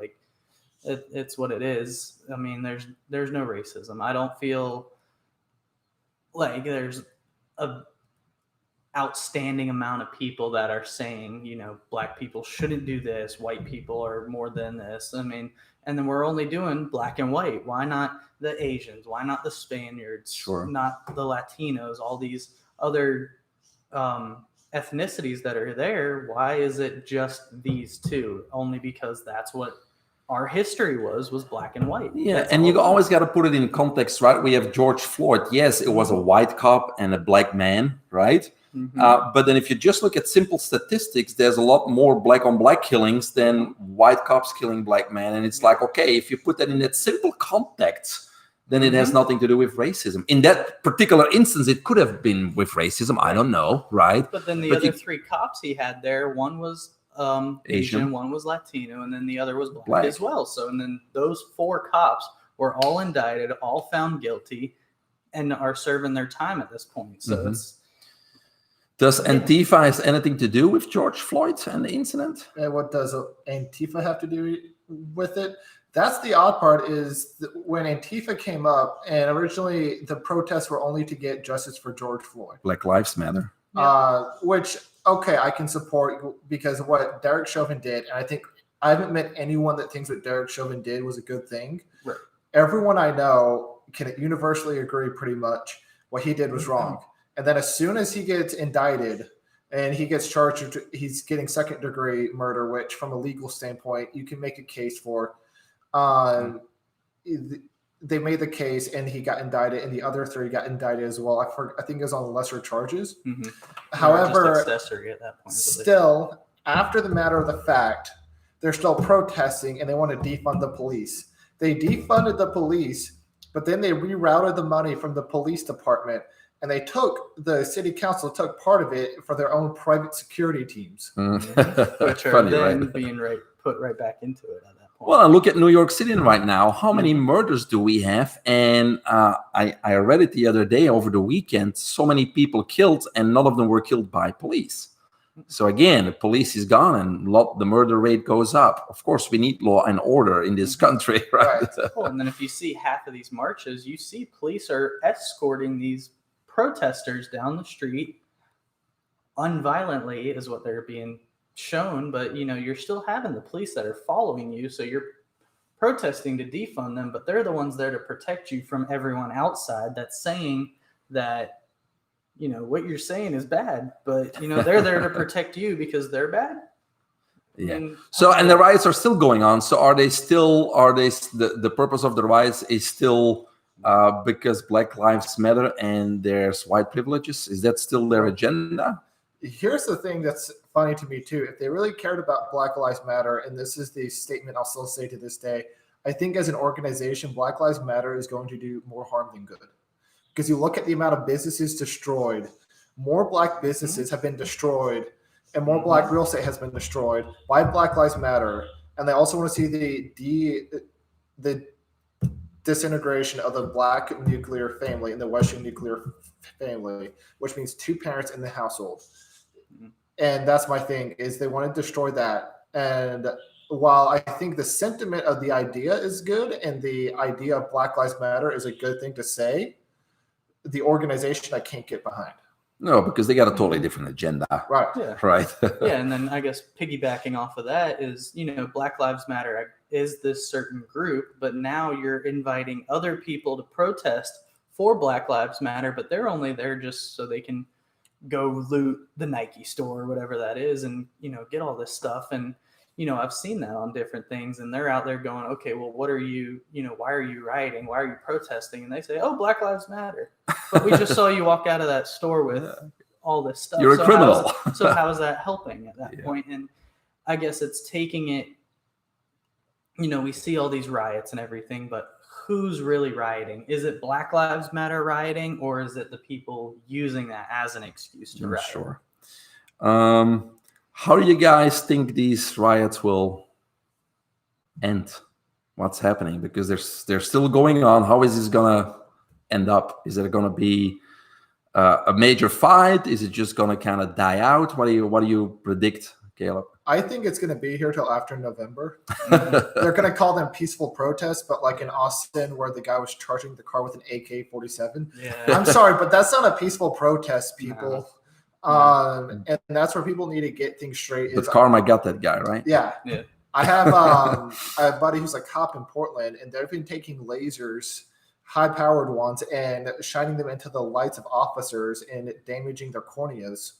it's what it is. I mean, there's no racism. I don't feel like there's a outstanding amount of people that are saying, black people shouldn't do this, white people are more than this. I mean, and then we're only doing black and white. Why not the Asians? Why not the Spaniards? Sure. Not the Latinos, all these other ethnicities that are there. Why is it just these two? Only because that's what our history was black and white. Yeah, That's and you always got to put it in context, right? We have George Floyd. Yes, it was a white cop and a black man, right? But then if you just look at simple statistics, there's a lot more black on black killings than white cops killing black men. And it's like, okay, if you put that in that simple context, then it has nothing to do with racism. In that particular instance, it could have been with racism. I don't know, right? But then the other three cops he had there, one was Asian, one was Latino, and then the other was black as well. So, and then those 4 cops were all indicted, all found guilty, and are serving their time at this point. So Does Antifa have anything to do with George Floyd and the incident? And what does Antifa have to do with it? That's the odd part, is that when Antifa came up, and originally the protests were only to get justice for George Floyd. Black Lives Matter. Which, okay, I can support because of what Derek Chauvin did. And I think I haven't met anyone that thinks what Derek Chauvin did was a good thing. Right. Everyone I know can universally agree pretty much what he did was wrong. And then as soon as he gets indicted, and he gets charged. He's getting second-degree murder, which, from a legal standpoint, you can make a case for. They made the case, and he got indicted, and the other 3 got indicted as well. I think it was on lesser charges. Mm-hmm. However, just accessory at that point. Still, after the matter of the fact, they're still protesting, and they want to defund the police. They defunded the police, but then they rerouted the money from the police department, and the city council took part of it for their own private security teams. Which are Funny, then right? being put right back into it at that point. Well, and look at New York City right now. How many murders do we have? And I read it the other day over the weekend. So many people killed, and none of them were killed by police. So again, the police is gone, and the murder rate goes up. Of course, we need law and order in this country, right? Well, and then if you see half of these marches, you see police are escorting these protesters down the street unviolently, is what they're being shown. But you're still having the police that are following you, so you're protesting to defund them, but they're the ones there to protect you from everyone outside that's saying that what you're saying is bad, but they're there to protect you because they're bad. Yeah. And the riots are still going on. So the purpose of the riots is still because Black Lives Matter and there's white privileges? Is that still their agenda? Here's the thing that's funny to me too. If they really cared about Black Lives Matter, and this is the statement I'll still say to this day, I think as an organization, Black Lives Matter is going to do more harm than good. Because you look at the amount of businesses destroyed, more Black businesses have been destroyed, and more Black real estate has been destroyed by Black Lives Matter. And they also want to see the disintegration of the Black nuclear family and the Western nuclear family, which means 2 parents in the household. And that's my thing, is they want to destroy that. And while I think the sentiment of the idea is good and the idea of Black Lives Matter is a good thing to say, the organization I can't get behind. No, because they got a totally different agenda. Right. Yeah. Right. Yeah, and then I guess piggybacking off of that is, Black Lives Matter is this certain group, but now you're inviting other people to protest for Black Lives Matter, but they're only there just so they can go loot the Nike store or whatever that is and, get all this stuff. And, I've seen that on different things, and they're out there going, okay, well, what are you, why are you rioting? Why are you protesting? And they say, oh, Black Lives Matter. But we just saw you walk out of that store with all this stuff. You're a criminal. So how is that helping at that point? And I guess it's taking it, we see all these riots and everything, but who's really rioting? Is it Black Lives Matter rioting, or is it the people using that as an excuse to riot? Sure. How do you guys think these riots will end? What's happening? Because they're still going on. How is this gonna end up? Is it gonna be a major fight? Is it just gonna kind of die out? What do you predict, Caleb? I think it's going to be here till after November. They're going to call them peaceful protests, but like in Austin, where the guy was charging the car with an AK-47. Yeah. I'm sorry, but that's not a peaceful protest, people. No. And that's where people need to get things straight. But Karma got that guy, right? Yeah. I have a buddy who's a cop in Portland, and they've been taking lasers, high-powered ones, and shining them into the lights of officers and damaging their corneas.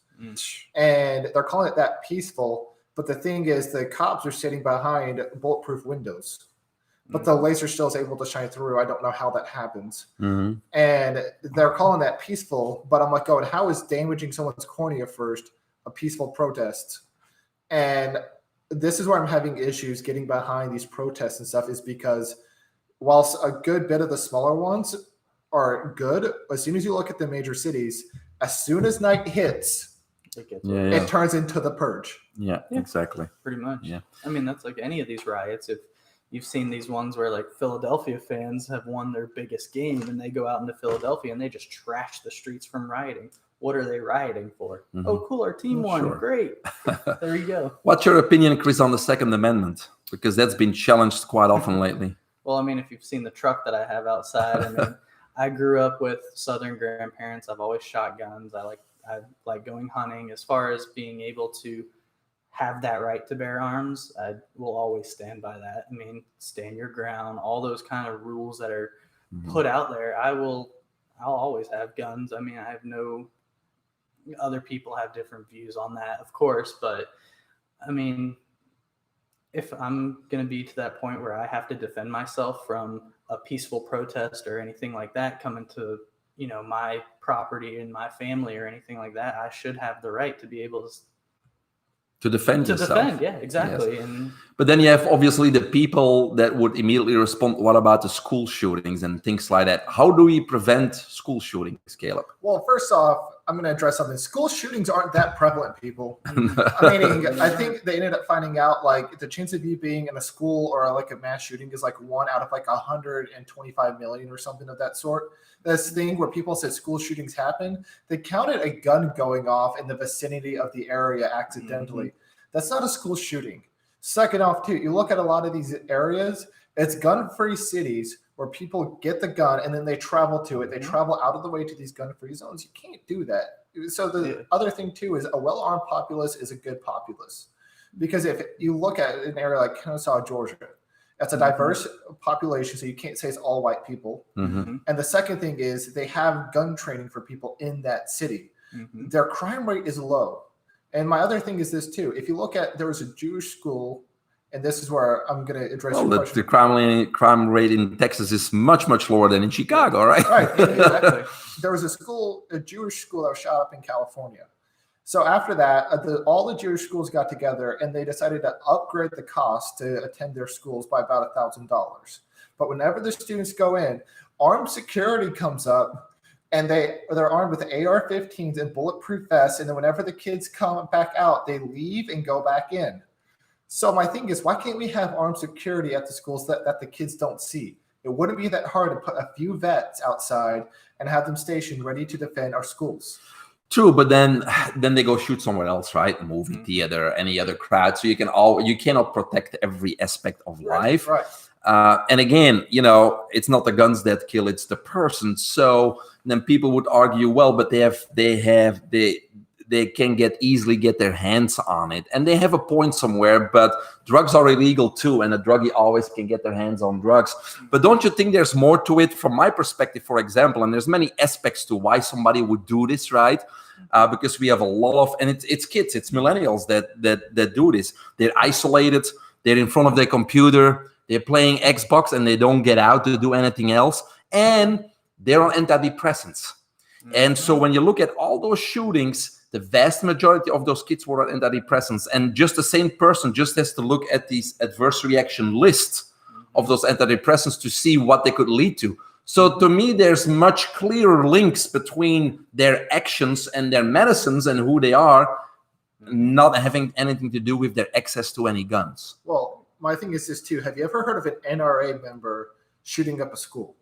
And they're calling it that peaceful. But the thing is, the cops are sitting behind bulletproof windows, but the laser still is able to shine through. I don't know how that happens. And they're calling that peaceful, but I'm like, going, how is damaging someone's cornea first a peaceful protest? And this is where I'm having issues getting behind these protests and stuff, is because whilst a good bit of the smaller ones are good, as soon as you look at the major cities, as soon as night hits, it turns into the purge. Yeah, exactly. Pretty much. Yeah. I mean, that's like any of these riots. If you've seen these ones where like Philadelphia fans have won their biggest game and they go out into Philadelphia and they just trash the streets from rioting. What are they rioting for? Oh, cool, our team won. Sure. Great. There you go. What's your opinion, Chris, on the Second Amendment? Because that's been challenged quite often lately. Well, I mean, if you've seen the truck that I have outside, I mean, I grew up with Southern grandparents. I've always shot guns. I like going hunting. As far as being able to have that right to bear arms, I will always stand by that. I mean, stand your ground, all those kind of rules that are put out there. I'll always have guns. I mean, I have no other people have different views on that, of course. But I mean, if I'm going to be to that point where I have to defend myself from a peaceful protest or anything like that coming to, my property and my family or anything like that, I should have the right to be able to defend yourself. Yeah, exactly. Yes. And but then you have obviously the people that would immediately respond, what about the school shootings and things like that? How do we prevent school shootings, Caleb? Well, first off, I'm going to address something. School shootings aren't that prevalent, people. I think they ended up finding out like the chance of you being in a school or like a mass shooting is like 1 out of like 125 million or something of that sort. This thing where people said school shootings happen, they counted a gun going off in the vicinity of the area accidentally. That's not a school shooting. Second off, too, you look at a lot of these areas, it's gun-free cities where people get the gun and then they travel to it. They travel out of the way to these gun-free zones. You can't do that. So the other thing, too, is a well-armed populace is a good populace. Because if you look at an area like Kennesaw, Georgia, that's a diverse population, so you can't say it's all white people. And the second thing is they have gun training for people in that city. Their crime rate is low. And my other thing is this, too. If you look at, there was a Jewish school, and this is where I'm going to address your question. The crime rate in Texas is much, much lower than in Chicago, right? Right, exactly. There was a Jewish school that was shot up in California. So after that, all the Jewish schools got together and they decided to upgrade the cost to attend their schools by about $1,000. But whenever the students go in, armed security comes up and they're armed with AR-15s and bulletproof vests. And then whenever the kids come back out, they leave and go back in. So my thing is, why can't we have armed security at the schools that the kids don't see? It wouldn't be that hard to put a few vets outside and have them stationed ready to defend our schools. True, but then they go shoot somewhere else, right? Movie theater, any other crowd. So you cannot protect every aspect of life. Right. And again, it's not the guns that kill; it's the person. So then people would argue, well, but they can easily get their hands on it, and they have a point somewhere. But drugs are illegal too, and a druggie always can get their hands on drugs. But don't you think there's more to it? From my perspective, for example, and there's many aspects to why somebody would do this, right? Because we have a lot of, and it's kids, it's millennials that do this. They're isolated, they're in front of their computer, they're playing Xbox, and they don't get out to do anything else, and they're on antidepressants. And so when you look at all those shootings, the vast majority of those kids were on antidepressants. And just the same person just has to look at these adverse reaction lists of those antidepressants to see what they could lead to. So to me, there's much clearer links between their actions and their medicines and who they are, not having anything to do with their access to any guns. Well, my thing is this too. Have you ever heard of an NRA member shooting up a school?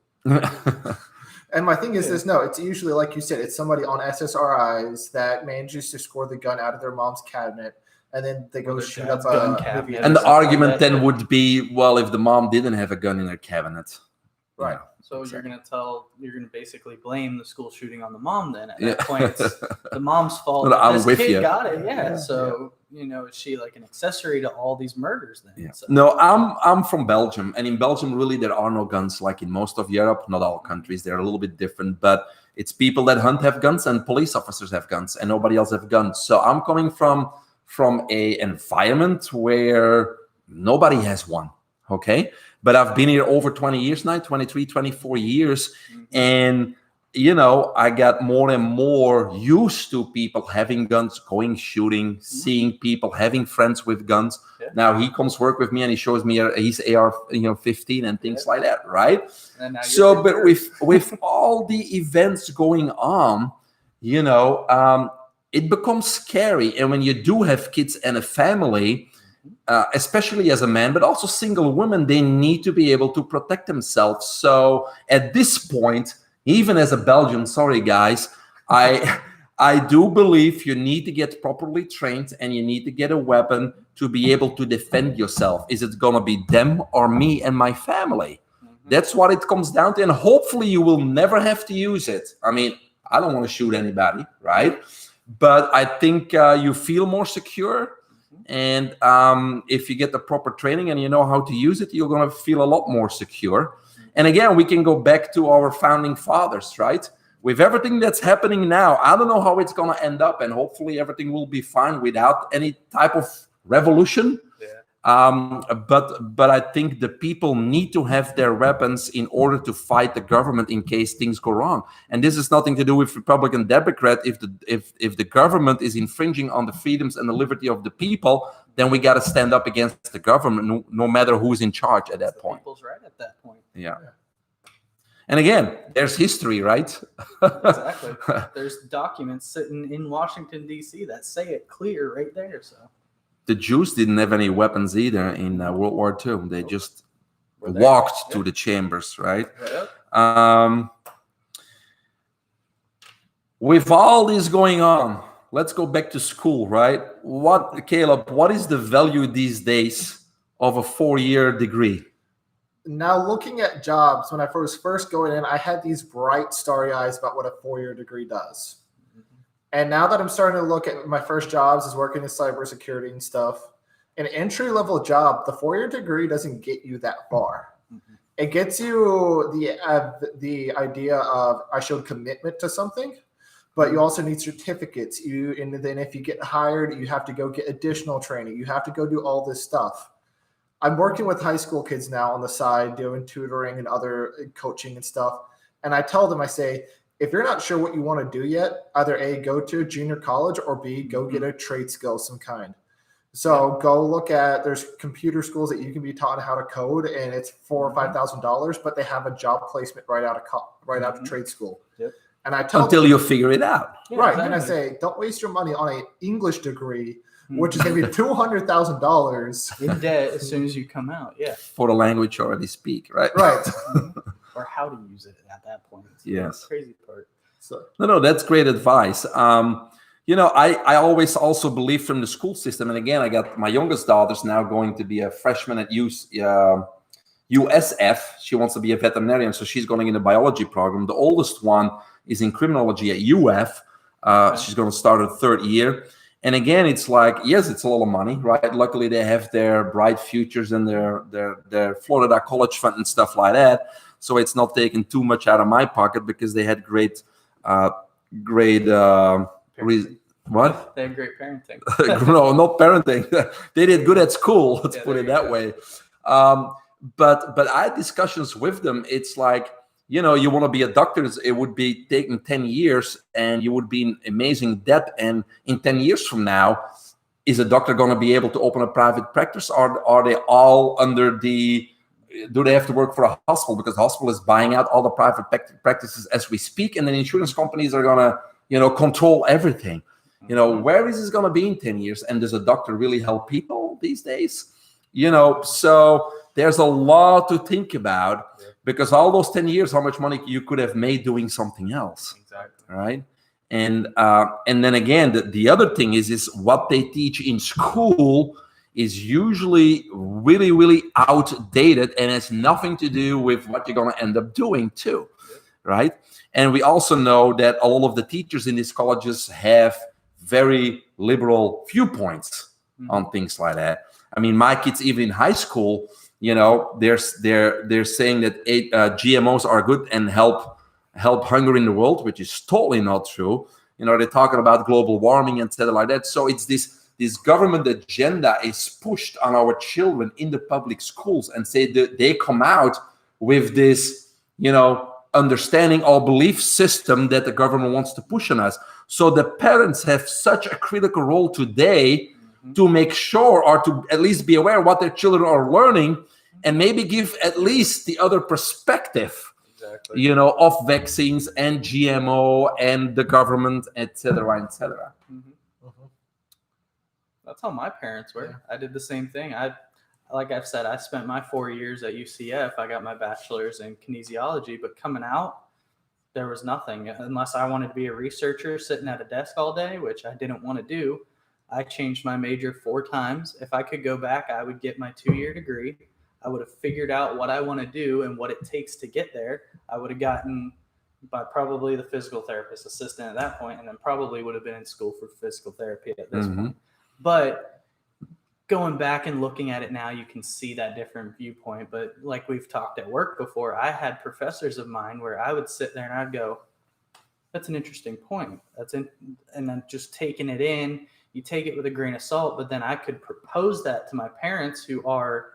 And my thing is this, no, it's usually, like you said, it's somebody on SSRIs that manages to score the gun out of their mom's cabinet, and then they go shoot up a cabinet. And the argument then would be, well, if the mom didn't have a gun in her cabinet. Right. So you're going to basically blame the school shooting on the mom then. At that point, it's the mom's fault. But I'm this with kid you. got it. Yeah. So, is she like an accessory to all these murders then? Yeah. So. No, I'm from Belgium. And in Belgium, really, there are no guns like in most of Europe. Not all countries. They're a little bit different. But it's people that hunt have guns and police officers have guns and nobody else have guns. So I'm coming from a environment where nobody has one. Okay. But I've been here over 20 years now, 23, 24 years. And, I got more and more used to people having guns, going shooting, seeing people having friends with guns. Yeah. Now he comes work with me and he shows me his AR-15 and things like that, right? So, but with all the events going on, it becomes scary. And when you do have kids and a family, especially as a man, but also single women, they need to be able to protect themselves. So at this point, even as a Belgian, sorry guys, I do believe you need to get properly trained and you need to get a weapon to be able to defend yourself. Is it gonna be them or me and my family? That's what it comes down to, and hopefully you will never have to use it. I mean, I don't want to shoot anybody, right? But I think you feel more secure. And if you get the proper training and you know how to use it, you're going to feel a lot more secure. And again, we can go back to our founding fathers, right? with everything that's happening now, I don't know how it's going to end up, and hopefully everything will be fine without any type of revolution. But I think the people need to have their weapons in order to fight the government in case things go wrong. And this is nothing to do with Republican, Democrat. If the government is infringing on the freedoms and the liberty of the people, then we got to stand up against the government, no matter who's in charge at that point. People's right at that point. Yeah. And again, there's history, right? Exactly. There's documents sitting in Washington, D.C. that say it clear right there. So the Jews didn't have any weapons either in World War II. They just walked to the chambers, right? With all this going on, let's go back to school, right? Caleb, what is the value these days of a 4-year degree? Now, looking at jobs, when I was first going in, I had these bright, starry eyes about what a 4-year degree does. And now that I'm starting to look at my first jobs is working in cybersecurity and stuff, an entry-level job, the 4-year degree doesn't get you that far. It gets you the idea of I showed commitment to something, but you also need certificates. And then if you get hired, you have to go get additional training. You have to go do all this stuff. I'm working with high school kids now on the side, doing tutoring and other coaching and stuff. And I tell them, I say, if you're not sure what you want to do yet, either A, go to a junior college, or B, go get a trade skill of some kind. So go look at, there's computer schools that you can be taught how to code, and it's $4,000 or $5,000, but they have a job placement right out of trade school. Yep. And I tell until them, you figure it out. Yeah, right. Exactly. And I say, don't waste your money on an English degree, which is going to be $200,000 in debt as soon as you come out. Yeah. For the language you already speak, right? Right. Or how to use it at that point. It's yes. Crazy part. So. No, that's great advice. I always also believe from the school system. And again, I got my youngest daughter's now going to be a freshman at USF. She wants to be a veterinarian, so she's going in the biology program. The oldest one is in criminology at UF. She's going to start her 3rd year. And again, it's like, yes, it's a lot of money, right? Luckily, they have their bright futures and their Florida college fund and stuff like that. So it's not taking too much out of my pocket because they had great what? They had great parenting. No, not parenting. They did good at school. Let's put it that way. But I had discussions with them. It's like, you want to be a doctor. It would be taking 10 years and you would be in amazing debt. And in 10 years from now, is a doctor going to be able to open a private practice? Or are they all under do they have to work for a hospital? Because the hospital is buying out all the private practices as we speak. And then insurance companies are going to, control everything. Where is this going to be in 10 years? And does a doctor really help people these days? So there's a lot to think about because all those 10 years, how much money you could have made doing something else. Exactly. Right. And then again, the other thing is what they teach in school is usually really, really outdated and has nothing to do with what you're going to end up doing too. Right. And we also know that a lot of the teachers in these colleges have very liberal viewpoints on things like that. I mean, my kids, even in high school, they're saying that GMOs are good and help hunger in the world, which is totally not true. They're talking about global warming and stuff like that. So it's this government agenda is pushed on our children in the public schools, and say that they come out with this, understanding or belief system that the government wants to push on us. So the parents have such a critical role today to make sure, or to at least be aware of what their children are learning, and maybe give at least the other perspective, of vaccines and GMO and the government, et cetera, et cetera. That's how my parents were. I did the same thing. Like I've said, I spent my 4 years at UCF. I got my bachelor's in kinesiology, but coming out, there was nothing. Unless I wanted to be a researcher sitting at a desk all day, which I didn't want to do. I changed my major 4 times. If I could go back, I would get my 2-year degree. I would have figured out what I want to do and what it takes to get there. I would have gotten by probably the physical therapist assistant at that point, and then probably would have been in school for physical therapy at this point. But going back and looking at it now, you can see that different viewpoint. But like we've talked at work before, I had professors of mine where I would sit there and I'd go, That's an interesting point. And then just taking it in, you take it with a grain of salt, but then I could propose that to my parents who are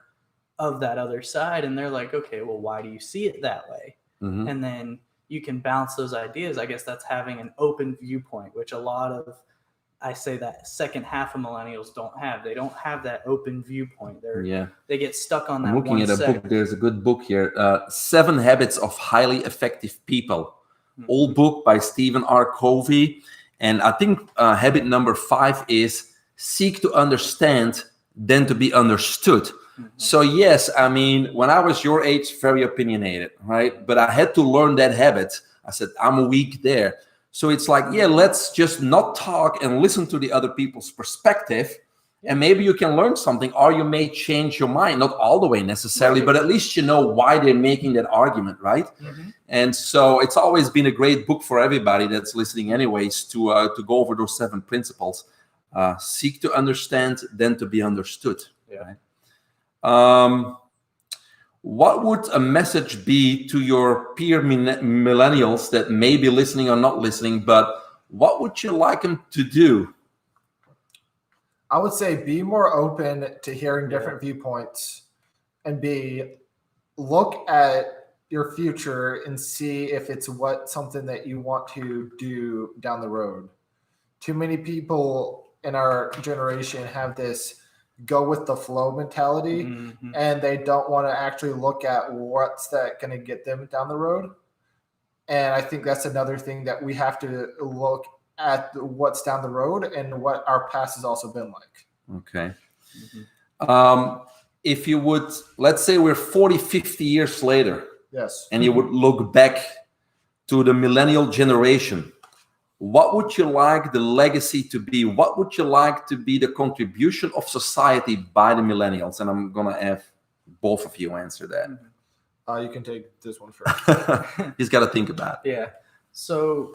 of that other side, and they're like, okay, well, why do you see it that way? Mhm. And then you can bounce those ideas. I guess that's having an open viewpoint, which a lot of, I say that second half of millennials don't have. They don't have that open viewpoint. They get stuck on that. I'm looking one at a segment. book. There's a good book here, 7 Habits of Highly Effective People. Old book by Stephen R. Covey. And I think habit number 5 is seek to understand, then to be understood. So yes, I mean, when I was your age, very opinionated, right? But I had to learn that habit. I said, I'm weak there. So it's like, yeah, let's just not talk and listen to the other people's perspective. And maybe you can learn something, or you may change your mind, not all the way necessarily, but at least you know why they're making that argument, right? And so it's always been a great book for everybody that's listening anyways, to go over those 7 principles. Seek to understand, then to be understood. Right? What would a message be to your peer millennials that may be listening or not listening, but what would you like them to do? I would say be more open to hearing different viewpoints, and look at your future and see if it's something that you want to do down the road. Too many people in our generation have this go with the flow mentality, and they don't want to actually look at what's that going to get them down the road. And I think that's another thing that we have to look at, what's down the road and what our past has also been like. Okay. If you would, let's say we're 40, 50 years later. Yes. And you would look back to the millennial generation, what would you like the legacy to be? What would you like to be the contribution of society by the millennials? And I'm going to have both of you answer that. You can take this one first. He's got to think about it. Yeah. So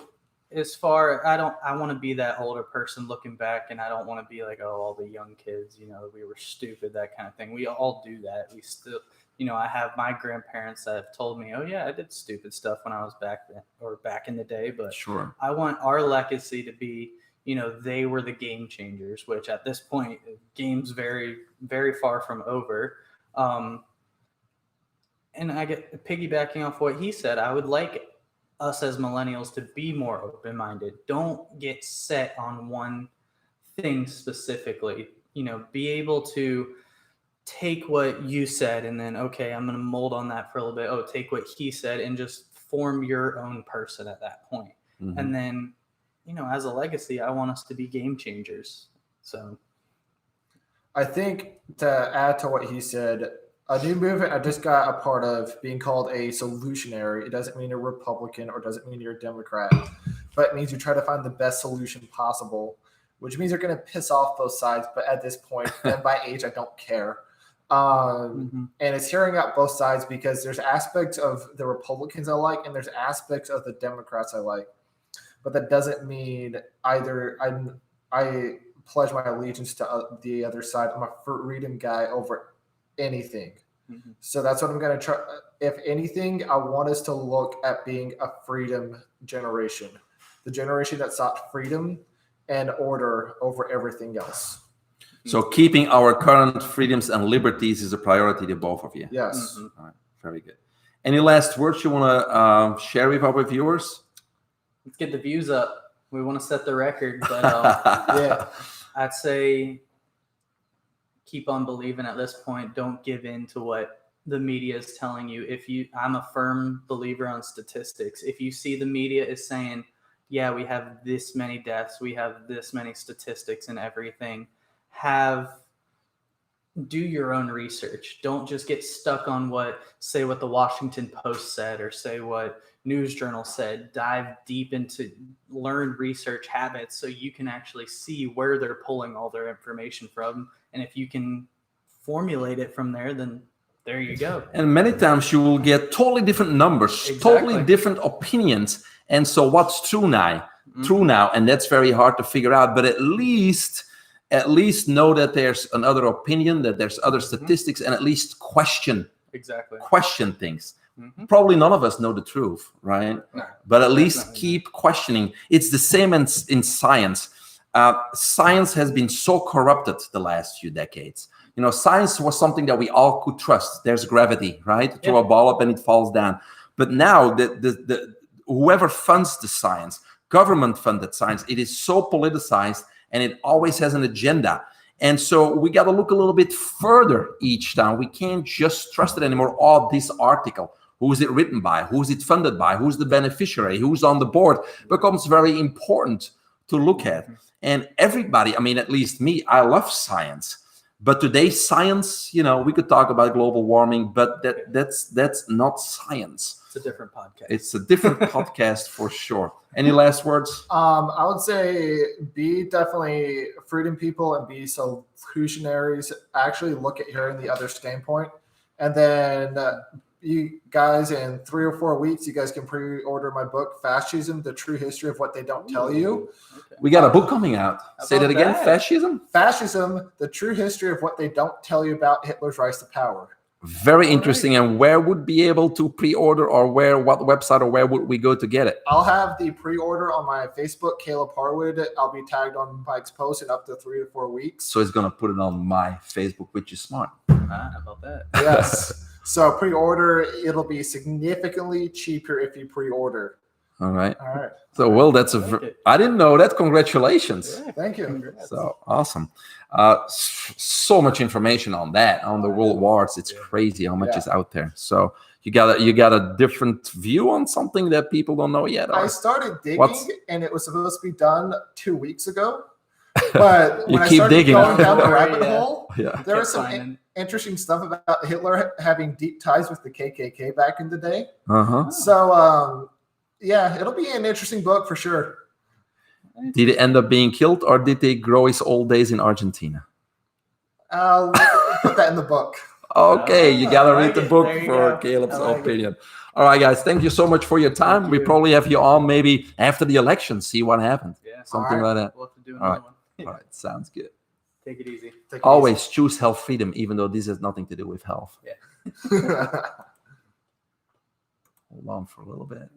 as far, I want to be that older person looking back, and I don't want to be like, oh, all the young kids, we were stupid, that kind of thing. We all do that. We still, I have my grandparents that have told me, oh yeah, I did stupid stuff when I was back then or back in the day, but sure, I want our legacy to be, they were the game changers, which at this point, game's very, very far from over. And I get piggybacking off what he said, I would like us as millennials to be more open-minded. Don't get set on one thing specifically. Be able to take what you said and then, okay, I'm going to mold on that for a little bit. Oh, take what he said and just form your own person at that point. And then, as a legacy, I want us to be game changers. So I think to add to what he said, a new movement I just got a part of being called a solutionary. It doesn't mean you're Republican or doesn't mean you're a Democrat, but it means you try to find the best solution possible, which means you're going to piss off both sides. But at this point, and by age, I don't care. And it's hearing out both sides, because there's aspects of the Republicans I like and there's aspects of the Democrats I like. But that doesn't mean either I pledge my allegiance to the other side. I'm a freedom guy over anything. So that's what I'm going to try. If anything, I want us to look at being a freedom generation, the generation that sought freedom and order over everything else. So keeping our current freedoms and liberties is a priority to both of you. Yes. All right. Very good. Any last words you want to share with our viewers? Let's get the views up. We want to set the record, but yeah, I'd say keep on believing at this point. Don't give in to what the media is telling you. I'm a firm believer on statistics. If you see the media is saying, yeah, we have this many deaths, we have this many statistics and everything, do your own research. Don't just get stuck on what the Washington Post said or say what News Journal said. Dive deep into learn research habits so you can actually see where they're pulling all their information from. And if you can formulate it from there, then there you go. And many times you will get totally different numbers, totally different opinions. And so what's true now? And that's very hard to figure out. But at least know that there's another opinion, that there's other statistics, and at least question things. Probably none of us know the truth, right? No, but at least definitely keep questioning. It's the same in science. Science has been so corrupted the last few decades. Science was something that we all could trust. There's gravity, right? Throw a ball up and it falls down. But now the whoever funds the science, government-funded science, it is so politicized and it always has an agenda. And so we got to look a little bit further each time. We can't just trust it anymore. Oh, this article. Who is it written by? Who is it funded by? Who's the beneficiary? Who's on the board? Becomes very important to look at. And everybody, I mean, at least me, I love science. But today's science, we could talk about global warming, but that's not science. It's a different podcast. It's a different podcast for sure. Any last words? I would say be definitely freedom people and be solutionaries. Actually look at hearing the other standpoint. And then you guys, in 3 or 4 weeks, you guys can pre-order my book, Fascism, The True History of What They Don't Tell You. Okay. We got a book coming out. Say that again, Fascism? Fascism, The True History of What They Don't Tell You About Hitler's Rise to Power. Very interesting. And where would be able to pre-order, or what website, or where would we go to get it? I'll have the pre-order on my Facebook, Caleb Harwood. I'll be tagged on Mike's post in up to 3 to 4 weeks. So it's going to put it on my Facebook, which is smart. How about that? Yes. So pre-order, it'll be significantly cheaper if you pre-order. All right. All right. So, well, that's I didn't know that. Congratulations. Yeah, Thank you. congrats. So awesome. So much information on that, on the world wars. It's crazy how much is out there. So you got a different view on something that people don't know yet. I started digging, and it was supposed to be done 2 weeks ago. But when I started digging. going down the rabbit hole, Yeah. there was some interesting stuff about Hitler having deep ties with the KKK back in the day. Uh-huh. So, yeah, it'll be an interesting book for sure. Did he end up being killed, or did they grow his old days in Argentina? I'll put that in the book. Okay, you got to I read like the it. book There you for go. Caleb's I like it. opinion. All right, guys, thank you so much for your time. Thank We you. probably have you on maybe after the election, see what happens. Yeah. Something All like that. We'll have to do All right. another one. All right, sounds good. Take it easy. Take it Always choose health freedom, even though this has nothing to do with health. easy. Hold on for a little bit.